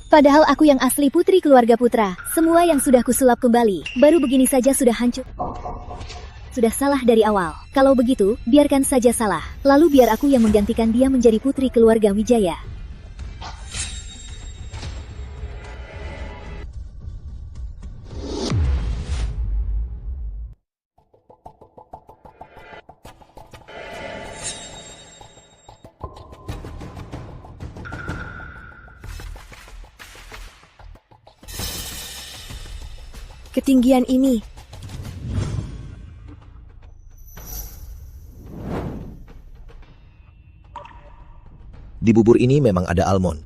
Padahal aku yang asli putri keluarga Putra. Semua yang sudah kusulap kembali. Baru begini saja sudah hancur. Sudah salah dari awal. Kalau begitu, biarkan saja salah. Lalu biar aku yang menggantikan dia menjadi putri keluarga Wijaya. Ketinggian ini. Di bubur ini memang ada almond.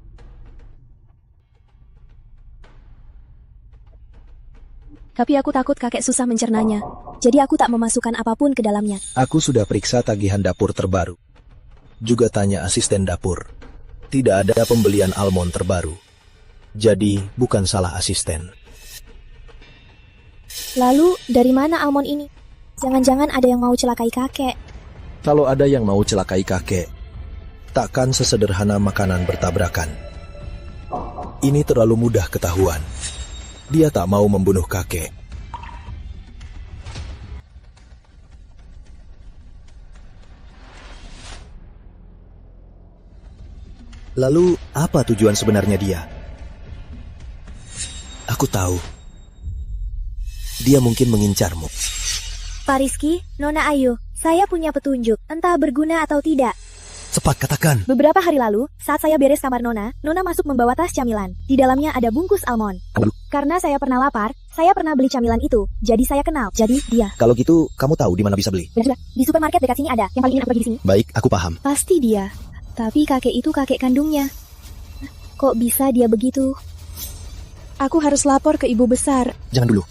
Tapi aku takut kakek susah mencernanya. Jadi aku tak memasukkan apapun ke dalamnya. Aku sudah periksa tagihan dapur terbaru. Juga tanya asisten dapur. Tidak ada pembelian almond terbaru. Jadi bukan salah asisten. Lalu, dari mana almond ini? Jangan-jangan ada yang mau celakai kakek. Kalau ada yang mau celakai kakek, takkan sesederhana makanan bertabrakan. Ini terlalu mudah ketahuan. Dia tak mau membunuh kakek. Lalu, apa tujuan sebenarnya dia? Aku tahu. Dia mungkin mengincarmu. Pak Rizky, Nona Ayu, saya punya petunjuk, entah berguna atau tidak. Cepat katakan. Beberapa hari lalu, saat saya beres kamar Nona masuk membawa tas camilan. Di dalamnya ada bungkus almond. Karena saya pernah lapar, saya pernah beli camilan itu. Jadi saya kenal. Jadi dia. Kalau gitu, kamu tahu di mana bisa beli? Benar, di supermarket dekat sini ada. Yang paling ingin aku pergi di sini. Baik, aku paham. Pasti dia. Tapi kakek itu kakek kandungnya. Kok bisa dia begitu? Aku harus lapor ke ibu besar. Jangan dulu.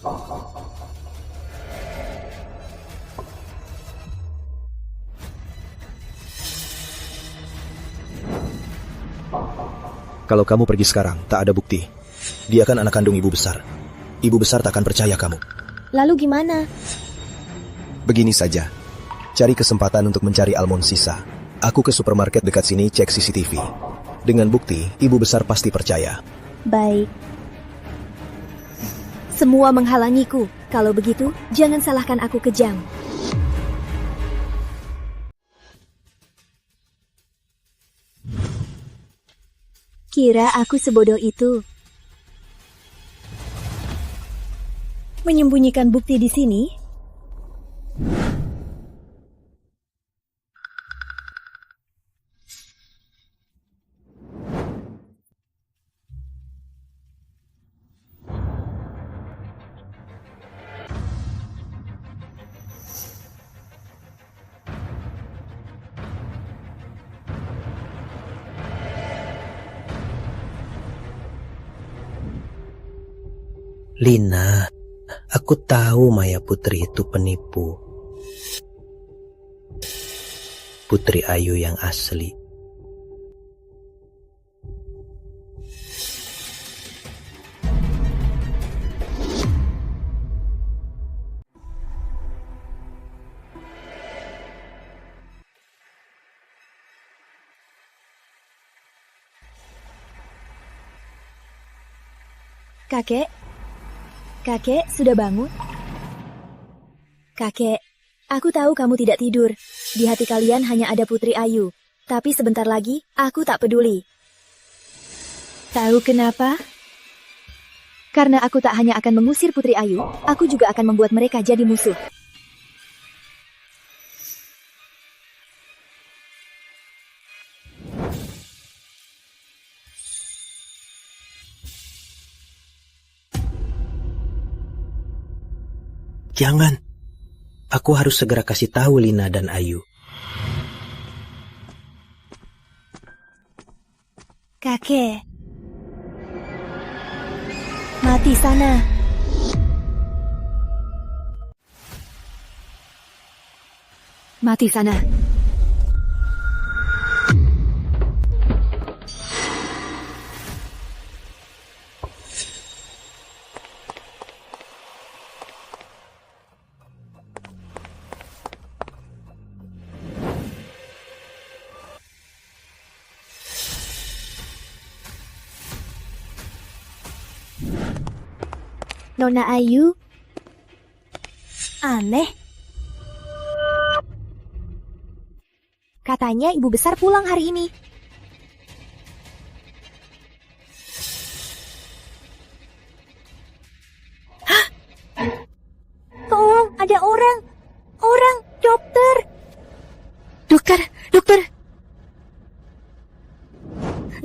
Kalau kamu pergi sekarang, tak ada bukti. Dia kan anak kandung ibu besar. Ibu besar tak akan percaya kamu. Lalu gimana? Begini saja. Cari kesempatan untuk mencari almond sisa. Aku ke supermarket dekat sini cek CCTV. Dengan bukti, ibu besar pasti percaya. Baik. Semua menghalangiku. Kalau begitu, jangan salahkan aku kejam. Kira aku sebodoh itu. Menyembunyikan bukti di sini? Lina, aku tahu Maya Putri itu penipu. Putri Ayu yang asli. Kakek, Kakek, sudah bangun? Kakek, aku tahu kamu tidak tidur. Di hati kalian hanya ada Putri Ayu. Tapi sebentar lagi, aku tak peduli. Tahu kenapa? Karena aku tak hanya akan mengusir Putri Ayu, aku juga akan membuat mereka jadi musuh. Jangan. Aku harus segera kasih tahu Lina dan Ayu. Kakek. Mati sana. Mati sana. Nona Ayu. Aneh. Katanya ibu besar pulang hari ini. Hah? Tolong, ada orang. Orang, dokter. Dokter, dokter.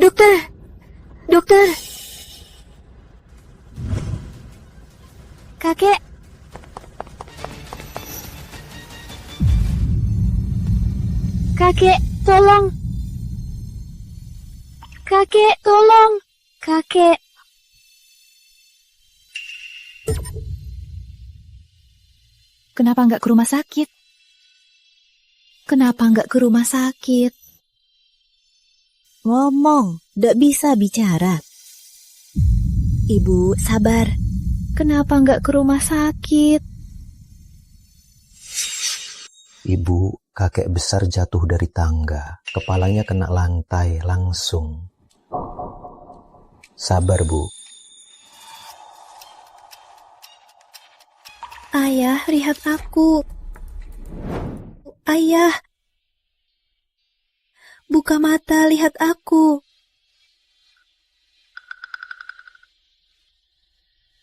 Dokter. Dokter. Kakek. Kakek, tolong. Kakek, tolong. Kakek. Kenapa nggak ke rumah sakit? Kenapa nggak ke rumah sakit? Ngomong, nggak bisa bicara. Ibu, sabar. Kenapa nggak ke rumah sakit? Ibu, kakek besar jatuh dari tangga. Kepalanya kena lantai langsung. Sabar, Bu. Ayah, lihat aku. Ayah. Buka mata, lihat aku.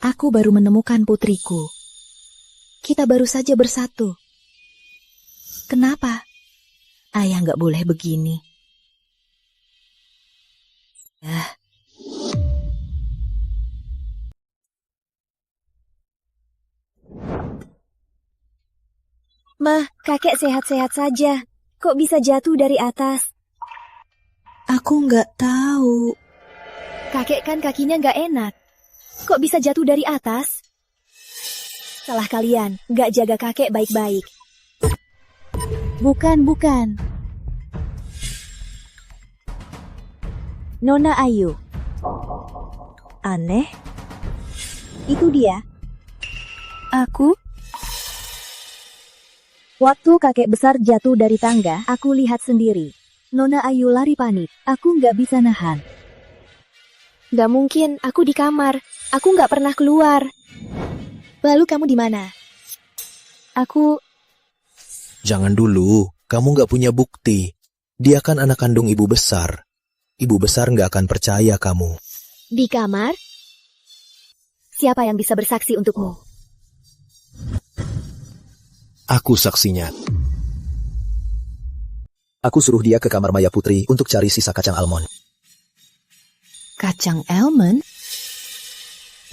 Aku baru menemukan putriku. Kita baru saja bersatu. Kenapa? Ayah nggak boleh begini. Mah, kakek sehat-sehat saja. Kok bisa jatuh dari atas? Aku nggak tahu. Kakek kan kakinya nggak enak. Kok bisa jatuh dari atas? Salah kalian, nggak jaga kakek baik-baik. Bukan. Nona Ayu. Aneh. Itu dia. Aku? Waktu kakek besar jatuh dari tangga, aku lihat sendiri. Nona Ayu lari panik. Aku nggak bisa nahan. Nggak mungkin, aku di kamar. Aku nggak pernah keluar. Lalu kamu di mana? Aku... Jangan dulu, kamu nggak punya bukti. Dia kan anak kandung ibu besar. Ibu besar nggak akan percaya kamu. Di kamar? Siapa yang bisa bersaksi untukmu? Aku saksinya. Aku suruh dia ke kamar Maya Putri untuk cari sisa kacang almond. Kacang almond?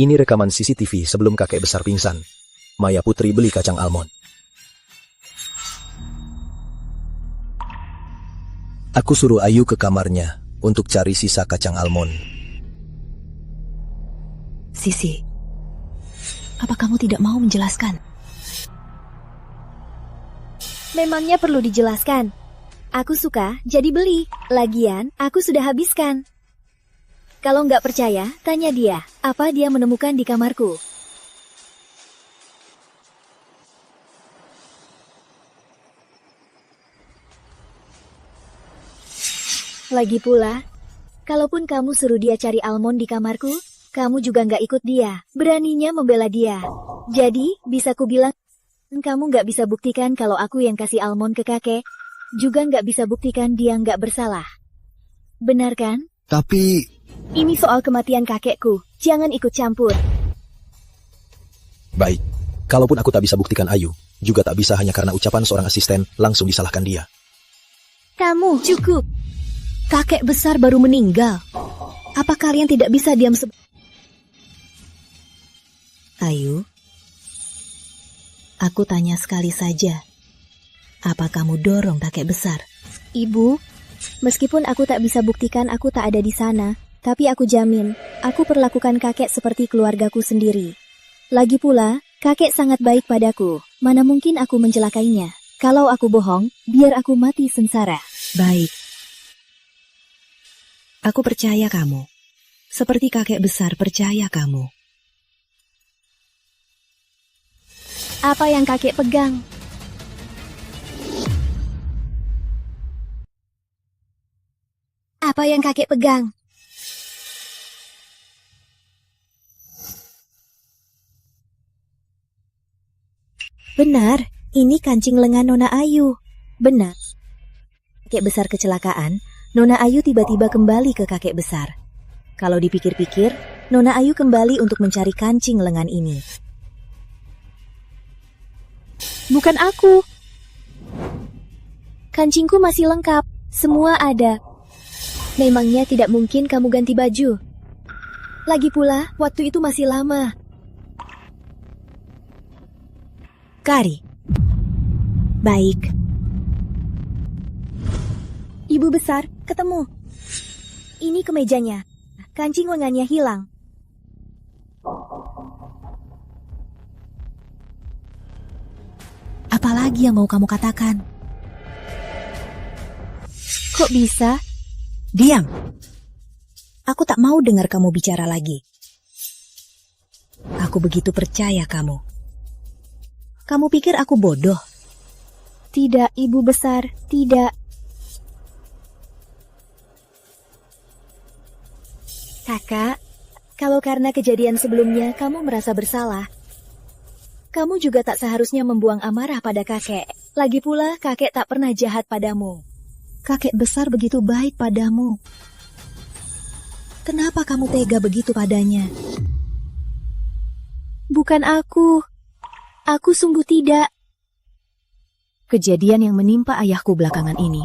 Ini rekaman CCTV sebelum kakek besar pingsan. Maya Putri beli kacang almond. Aku suruh Ayu ke kamarnya untuk cari sisa kacang almond. Sisi, apa kamu tidak mau menjelaskan? Memangnya perlu dijelaskan? Aku suka, jadi beli. Lagian, aku sudah habiskan. Kalau nggak percaya, tanya dia. Apa dia menemukan di kamarku? Lagi pula, kalaupun kamu suruh dia cari almond di kamarku, kamu juga nggak ikut dia. Beraninya membela dia. Jadi, bisa kubilang, kamu nggak bisa buktikan kalau aku yang kasih almond ke kakek. Juga nggak bisa buktikan dia nggak bersalah. Benar kan? Tapi... Ini soal kematian kakekku. Jangan ikut campur. Baik, kalaupun aku tak bisa buktikan Ayu, juga tak bisa hanya karena ucapan seorang asisten langsung disalahkan dia. Kamu cukup. Kakek besar baru meninggal. Apa kalian tidak bisa diam Ayu, aku tanya sekali saja. Apa kamu dorong kakek besar? Ibu, meskipun aku tak bisa buktikan aku tak ada di sana, tapi aku jamin, aku perlakukan kakek seperti keluargaku sendiri. Lagi pula, kakek sangat baik padaku. Mana mungkin aku mencelakainya? Kalau aku bohong, biar aku mati sengsara. Baik. Aku percaya kamu. Seperti kakek besar percaya kamu. Apa yang kakek pegang? Apa yang kakek pegang? Benar, ini kancing lengan Nona Ayu. Benar. Kakek besar kecelakaan, Nona Ayu tiba-tiba kembali ke kakek besar. Kalau dipikir-pikir, Nona Ayu kembali untuk mencari kancing lengan ini. Bukan aku. Kancingku masih lengkap, semua ada. Memangnya tidak mungkin kamu ganti baju? Lagi pula, waktu itu masih lama. Kari. Baik. Ibu besar, ketemu. Ini kemejanya. Kancing lengannya hilang. Apalagi yang mau kamu katakan? Kok bisa? Diam. Aku tak mau dengar kamu bicara lagi. Aku begitu percaya kamu. Kamu pikir aku bodoh? Tidak, ibu besar, tidak. Kakak, kalau karena kejadian sebelumnya kamu merasa bersalah, kamu juga tak seharusnya membuang amarah pada kakek. Lagi pula, kakek tak pernah jahat padamu. Kakek besar begitu baik padamu. Kenapa kamu tega begitu padanya? Bukan aku. Aku sungguh tidak. Kejadian yang menimpa ayahku belakangan ini,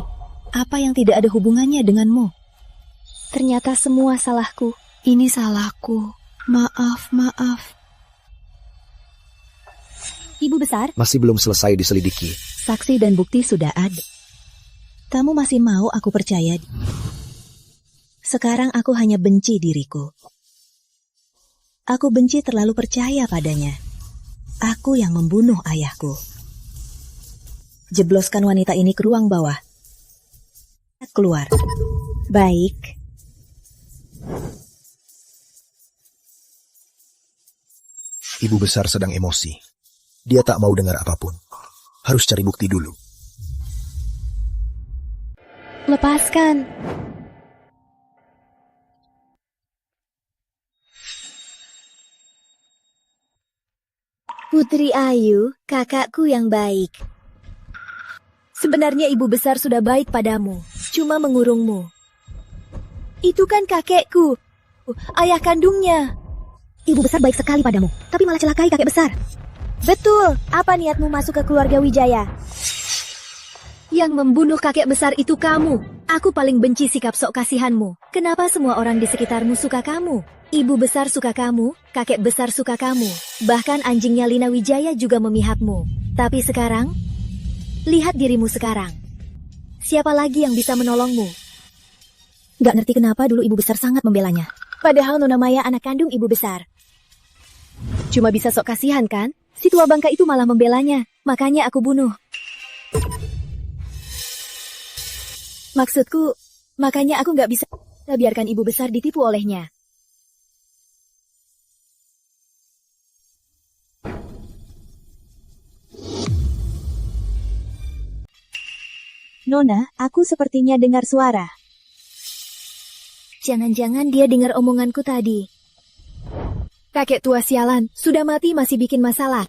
apa yang tidak ada hubungannya denganmu? Ternyata semua salahku. Ini salahku. Maaf. Ibu besar? Masih belum selesai diselidiki. Saksi dan bukti sudah ada. Kamu masih mau aku percaya? Sekarang aku hanya benci diriku. Aku benci terlalu percaya padanya. Aku yang membunuh ayahku. Jebloskan wanita ini ke ruang bawah. Keluar. Baik. Ibu besar sedang emosi. Dia tak mau dengar apapun. Harus cari bukti dulu. Lepaskan. Putri Ayu, kakakku yang baik. Sebenarnya ibu besar sudah baik padamu, cuma mengurungmu. Itu kan kakekku, ayah kandungnya. Ibu besar baik sekali padamu, tapi malah celakai kakek besar. Betul, apa niatmu masuk ke keluarga Wijaya? Yang membunuh kakek besar itu kamu. Aku paling benci sikap sok kasihanmu. Kenapa semua orang di sekitarmu suka kamu? Ibu besar suka kamu, kakek besar suka kamu. Bahkan anjingnya Lina Wijaya juga memihakmu. Tapi sekarang, lihat dirimu sekarang. Siapa lagi yang bisa menolongmu? Gak ngerti kenapa dulu ibu besar sangat membelanya. Padahal Nona Maya anak kandung ibu besar. Cuma bisa sok kasihan kan? Si tua bangka itu malah membelanya. Makanya aku bunuh. Maksudku, makanya aku gak bisa biarkan ibu besar ditipu olehnya. Nona, aku sepertinya dengar suara. Jangan-jangan dia dengar omonganku tadi. Kakek tua sialan, sudah mati masih bikin masalah.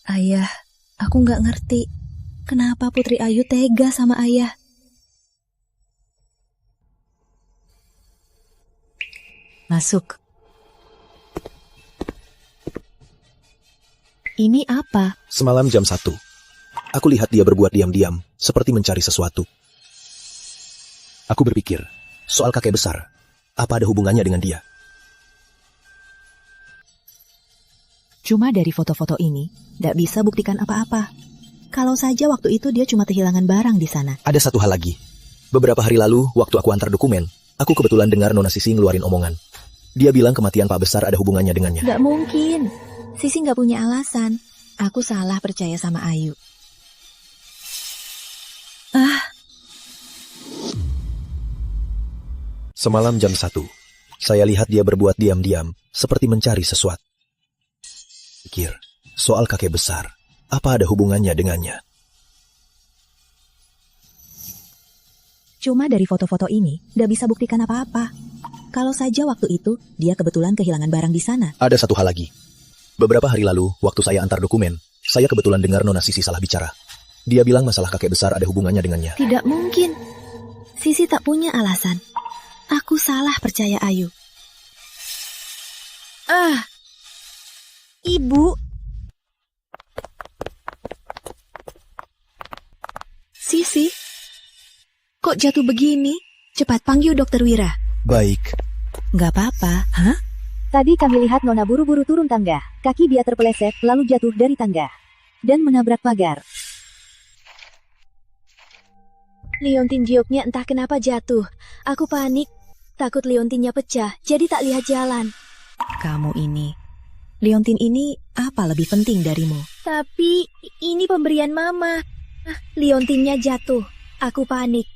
Ayah, aku nggak ngerti. Kenapa Putri Ayu tega sama ayah? Masuk. Ini apa? Semalam jam 1. Aku lihat dia berbuat diam-diam, seperti mencari sesuatu. Aku berpikir, soal kakek besar, apa ada hubungannya dengan dia? Cuma dari foto-foto ini, nggak bisa buktikan apa-apa. Kalau saja waktu itu dia cuma kehilangan barang di sana. Ada satu hal lagi. Beberapa hari lalu, waktu aku antar dokumen, aku kebetulan dengar Nona Sisi ngeluarin omongan. Dia bilang kematian Pak Besar ada hubungannya dengannya. Nggak mungkin. Sisi nggak punya alasan. Aku salah percaya sama Ayu. Semalam jam 1, saya lihat dia berbuat diam-diam, seperti mencari sesuatu. Pikir, soal kakek besar, apa ada hubungannya dengannya? Cuma dari foto-foto ini, nggak bisa buktikan apa-apa. Kalau saja waktu itu, dia kebetulan kehilangan barang di sana. Ada satu hal lagi. Beberapa hari lalu, waktu saya antar dokumen, saya kebetulan dengar Nona Sisi salah bicara. Dia bilang masalah kakek besar ada hubungannya dengannya. Tidak mungkin. Sisi tak punya alasan. Aku salah percaya Ayu. Ibu. Sisi, kok jatuh begini? Cepat panggil Dokter Wira. Baik. Nggak apa-apa, hah? Tadi kami lihat Nona buru-buru turun tangga. Kaki dia terpeleset lalu jatuh dari tangga. Dan menabrak pagar. Liontin jioknya entah kenapa jatuh. Aku panik. Takut liontinnya pecah, jadi tak lihat jalan. Kamu ini. Liontin ini apa lebih penting darimu? Tapi ini pemberian mama. Liontinnya jatuh. Aku panik.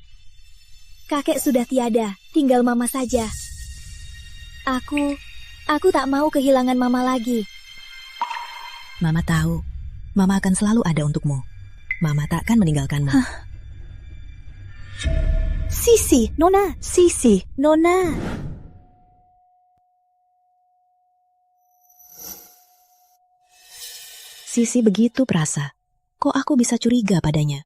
Kakek sudah tiada, tinggal mama saja. Aku tak mau kehilangan mama lagi. Mama tahu, mama akan selalu ada untukmu. Mama tak akan meninggalkanmu. Sisi, Nona, Sisi, Nona. Sisi begitu perasa. Kok aku bisa curiga padanya?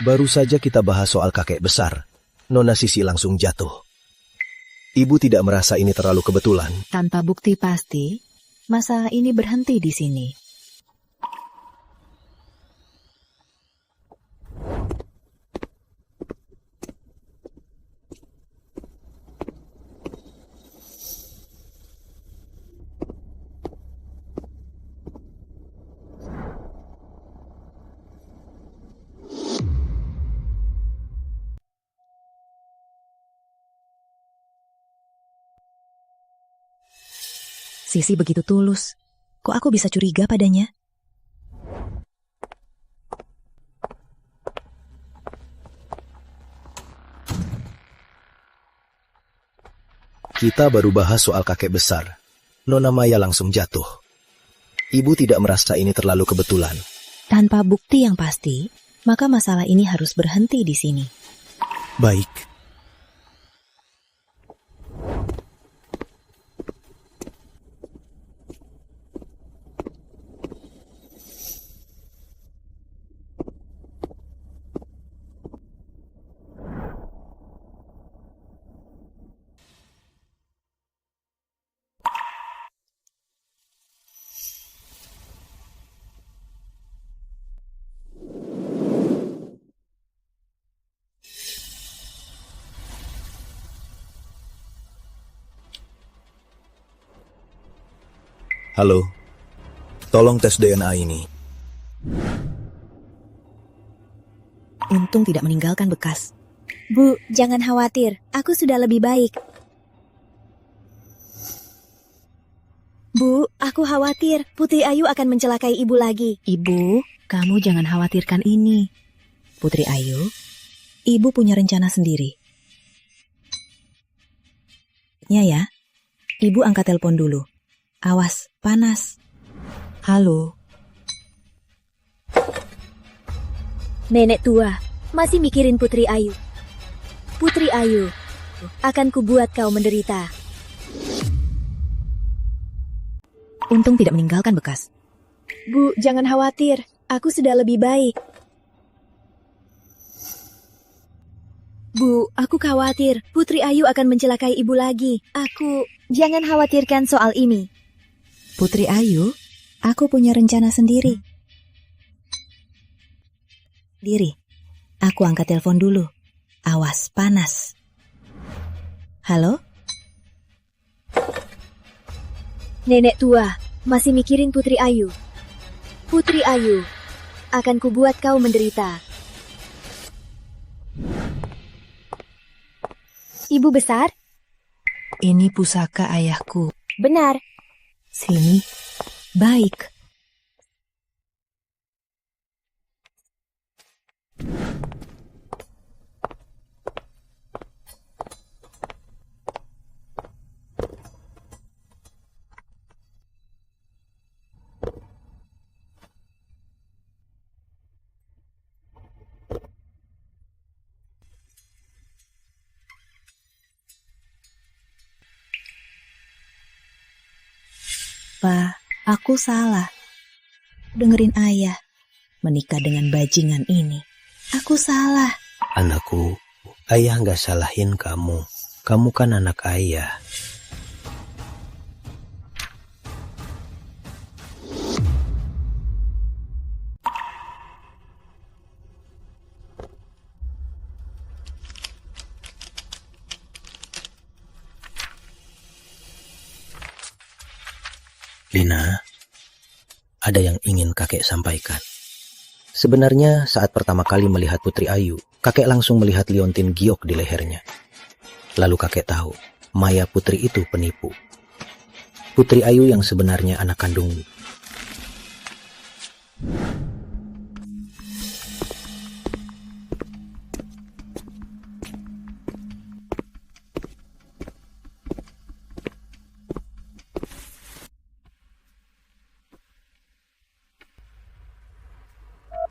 Baru saja kita bahas soal kakek besar. Nona Sisi langsung jatuh. Ibu tidak merasa ini terlalu kebetulan. Tanpa bukti pasti, masalah ini berhenti di sini. Sisi begitu tulus. Kok aku bisa curiga padanya? Kita baru bahas soal kakek besar. Nona Maya langsung jatuh. Ibu tidak merasa ini terlalu kebetulan. Tanpa bukti yang pasti, maka masalah ini harus berhenti di sini. Baik. Halo, tolong tes DNA ini. Untung tidak meninggalkan bekas. Bu, jangan khawatir. Aku sudah lebih baik. Bu, aku khawatir Putri Ayu akan mencelakai ibu lagi. Ibu, kamu jangan khawatirkan ini. Putri Ayu, ibu punya rencana sendiri. Ya, ibu angkat telepon dulu. Awas, panas. Halo. Nenek tua, masih mikirin Putri Ayu. Putri Ayu, akan kubuat kau menderita. Untung tidak meninggalkan bekas. Bu, jangan khawatir. Aku sudah lebih baik. Bu, aku khawatir Putri Ayu akan mencelakai ibu lagi. Jangan khawatirkan soal ini. Putri Ayu, aku punya rencana sendiri. Aku angkat telepon dulu. Awas, panas. Halo? Nenek tua, masih mikirin Putri Ayu. Putri Ayu, akan kubuat kau menderita. Ibu besar? Ini pusaka ayahku. Benar. Sini. Baik. Pa, aku salah. Dengerin ayah. Menikah dengan bajingan ini. Aku salah. Anakku, ayah nggak salahin kamu. Kamu kan anak ayah. Lina, ada yang ingin kakek sampaikan. Sebenarnya saat pertama kali melihat Putri Ayu, kakek langsung melihat liontin giok di lehernya. Lalu kakek tahu, Maya Putri itu penipu. Putri Ayu yang sebenarnya anak kandungmu.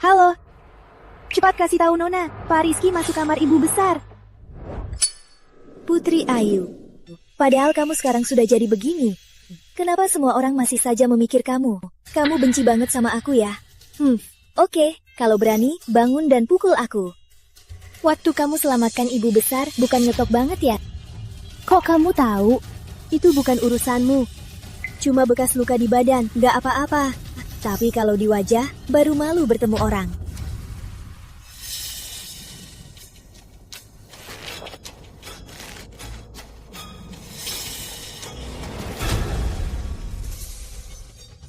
Halo, cepat kasih tahu Nona, Pak Rizky masuk kamar ibu besar. Putri Ayu, padahal kamu sekarang sudah jadi begini. Kenapa semua orang masih saja memikir kamu? Kamu benci banget sama aku ya? Oke, kalau berani, bangun dan pukul aku. Waktu kamu selamatkan ibu besar, bukan ngetok banget ya? Kok kamu tahu? Itu bukan urusanmu. Cuma bekas luka di badan, gak apa-apa. Tapi kalau di wajah, baru malu bertemu orang.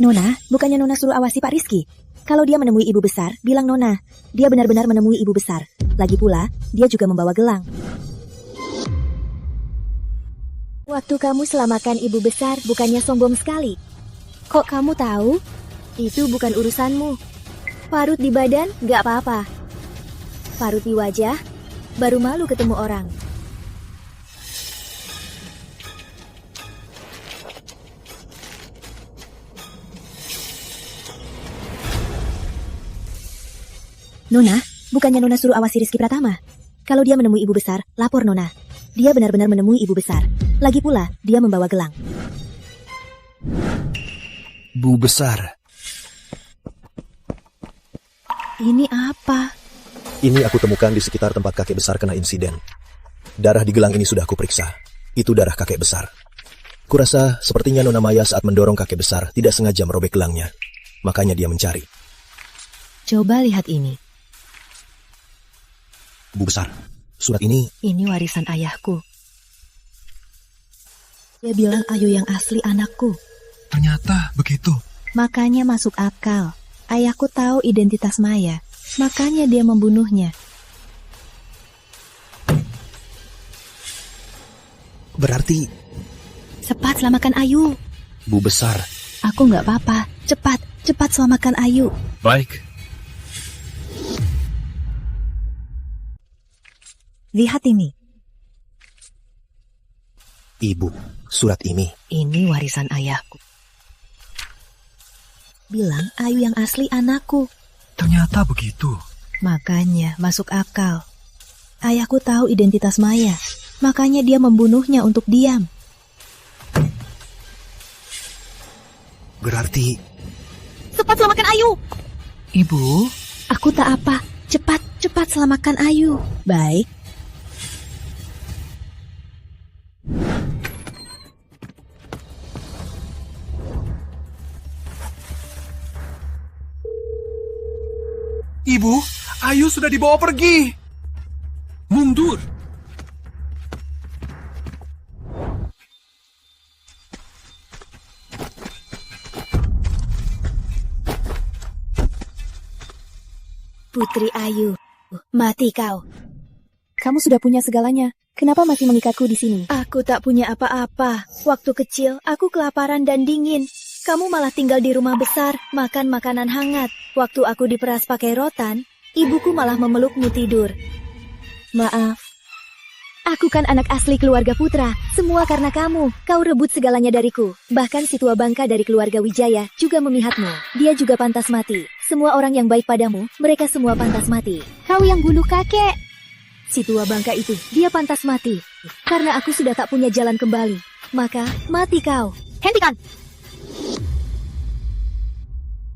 Nona, bukannya Nona suruh awasi Pak Rizky? Kalau dia menemui ibu besar, bilang Nona. Dia benar-benar menemui ibu besar. Lagi pula, dia juga membawa gelang. Waktu kamu selamatkan ibu besar, bukannya sombong sekali. Kok kamu tahu? Itu bukan urusanmu. Parut di badan, gak apa-apa. Parut di wajah, baru malu ketemu orang. Nona, bukannya Nona suruh awasi Rizky Pratama? Kalau dia menemui ibu besar, lapor Nona. Dia benar-benar menemui ibu besar. Lagi pula, dia membawa gelang. Bu besar. Ini apa? Ini aku temukan di sekitar tempat kakek besar kena insiden. Darah di gelang ini sudah aku periksa. Itu darah kakek besar. Kurasa sepertinya Nona Maya saat mendorong kakek besar tidak sengaja merobek gelangnya. Makanya dia mencari. Coba lihat ini. Bu besar, surat ini... Ini warisan ayahku. Dia bilang Ayu yang asli anakku. Ternyata begitu. Makanya masuk akal. Ayahku tahu identitas Maya. Makanya dia membunuhnya. Berarti... Cepat selamatkan Ayu. Bu besar. Aku nggak apa-apa. Cepat selamatkan Ayu. Baik. Lihat ini. Ibu, surat ini. Ini warisan ayahku. Bilang Ayu yang asli anakku. Ternyata begitu. Makanya masuk akal. Ayahku tahu identitas Maya. Makanya dia membunuhnya untuk diam. Berarti... Cepat selamatkan Ayu. Ibu? Aku tak apa. Cepat selamatkan Ayu. Baik. Ibu, Ayu sudah dibawa pergi. Mundur. Putri Ayu, mati kau. Kamu sudah punya segalanya. Kenapa masih mengikatku di sini? Aku tak punya apa-apa. Waktu kecil, aku kelaparan dan dingin. Kamu malah tinggal di rumah besar, makan makanan hangat. Waktu aku diperas pakai rotan, ibuku malah memelukmu tidur. Maaf. Aku kan anak asli keluarga Putra. Semua karena kamu. Kau rebut segalanya dariku. Bahkan si tua bangka dari keluarga Wijaya juga memihatmu. Dia juga pantas mati. Semua orang yang baik padamu, mereka semua pantas mati. Kau yang bunuh kakek. Si tua bangka itu, dia pantas mati. Karena aku sudah tak punya jalan kembali. Maka, mati kau. Hentikan!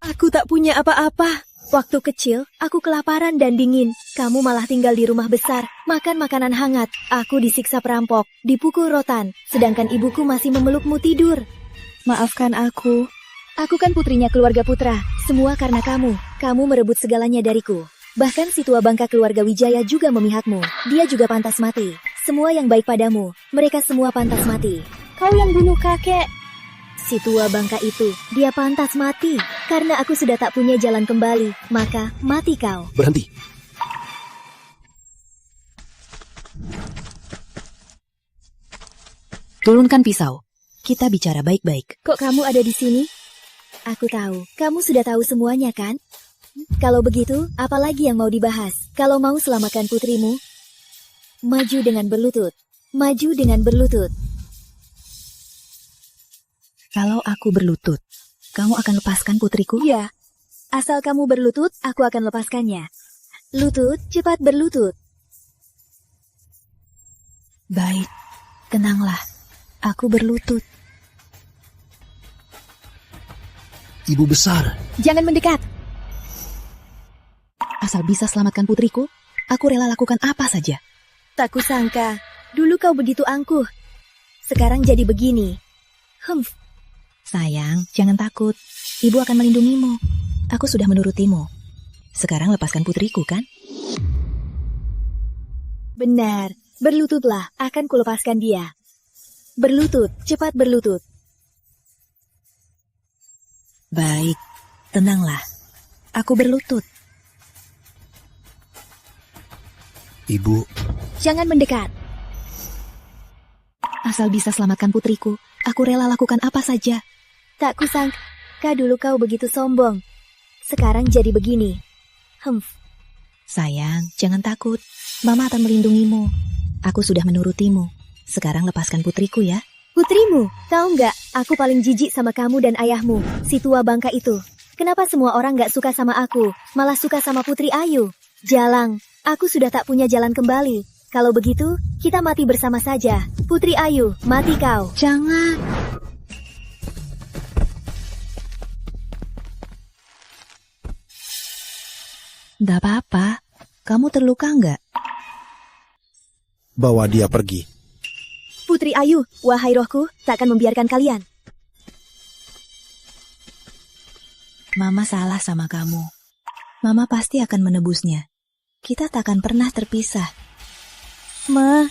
Aku tak punya apa-apa. Waktu kecil, aku kelaparan dan dingin. Kamu malah tinggal di rumah besar, makan makanan hangat. Aku disiksa perampok, dipukul rotan, sedangkan ibuku masih memelukmu tidur. Maafkan aku. Aku kan putrinya keluarga Putra. Semua karena kamu. Kamu merebut segalanya dariku. Bahkan si tua bangka keluarga Wijaya juga memihakmu. Dia juga pantas mati. Semua yang baik padamu, mereka semua pantas mati. Kau yang bunuh kakek. Si tua bangka itu, dia pantas mati. Karena aku sudah tak punya jalan kembali, maka mati kau. Berhenti. Turunkan pisau. Kita bicara baik-baik. Kok kamu ada di sini? Aku tahu, kamu sudah tahu semuanya kan? Kalau begitu, apalagi yang mau dibahas? Kalau mau selamatkan putrimu, maju dengan berlutut. Maju dengan berlutut. Kalau aku berlutut, kamu akan lepaskan putriku? Iya. Asal kamu berlutut, aku akan lepaskannya. Lutut, cepat berlutut. Baik, tenanglah. Aku berlutut. Ibu besar. Jangan mendekat. Asal bisa selamatkan putriku, aku rela lakukan apa saja. Tak kusangka, dulu kau begitu angkuh. Sekarang jadi begini. Sayang, jangan takut. Ibu akan melindungimu. Aku sudah menurutimu. Sekarang lepaskan putriku, kan? Benar, berlututlah, akan kulepaskan dia. Berlutut, cepat berlutut. Baik, tenanglah. Aku berlutut. Ibu. Jangan mendekat. Asal bisa selamatkan putriku, aku rela lakukan apa saja. Tak kusangka dulu kau begitu sombong. Sekarang jadi begini. Sayang, jangan takut. Mama akan melindungimu. Aku sudah menurutimu. Sekarang lepaskan putriku ya. Putrimu? Tahu nggak, aku paling jijik sama kamu dan ayahmu, si tua bangka itu. Kenapa semua orang nggak suka sama aku, malah suka sama Putri Ayu? Jalang, aku sudah tak punya jalan kembali. Kalau begitu, kita mati bersama saja. Putri Ayu, mati kau. Jangan. Gak apa-apa. Kamu terluka nggak? Bawa dia pergi. Putri Ayu, wahai rohku, takkan membiarkan kalian. Mama salah sama kamu. Mama pasti akan menebusnya. Kita takkan pernah terpisah. Ma,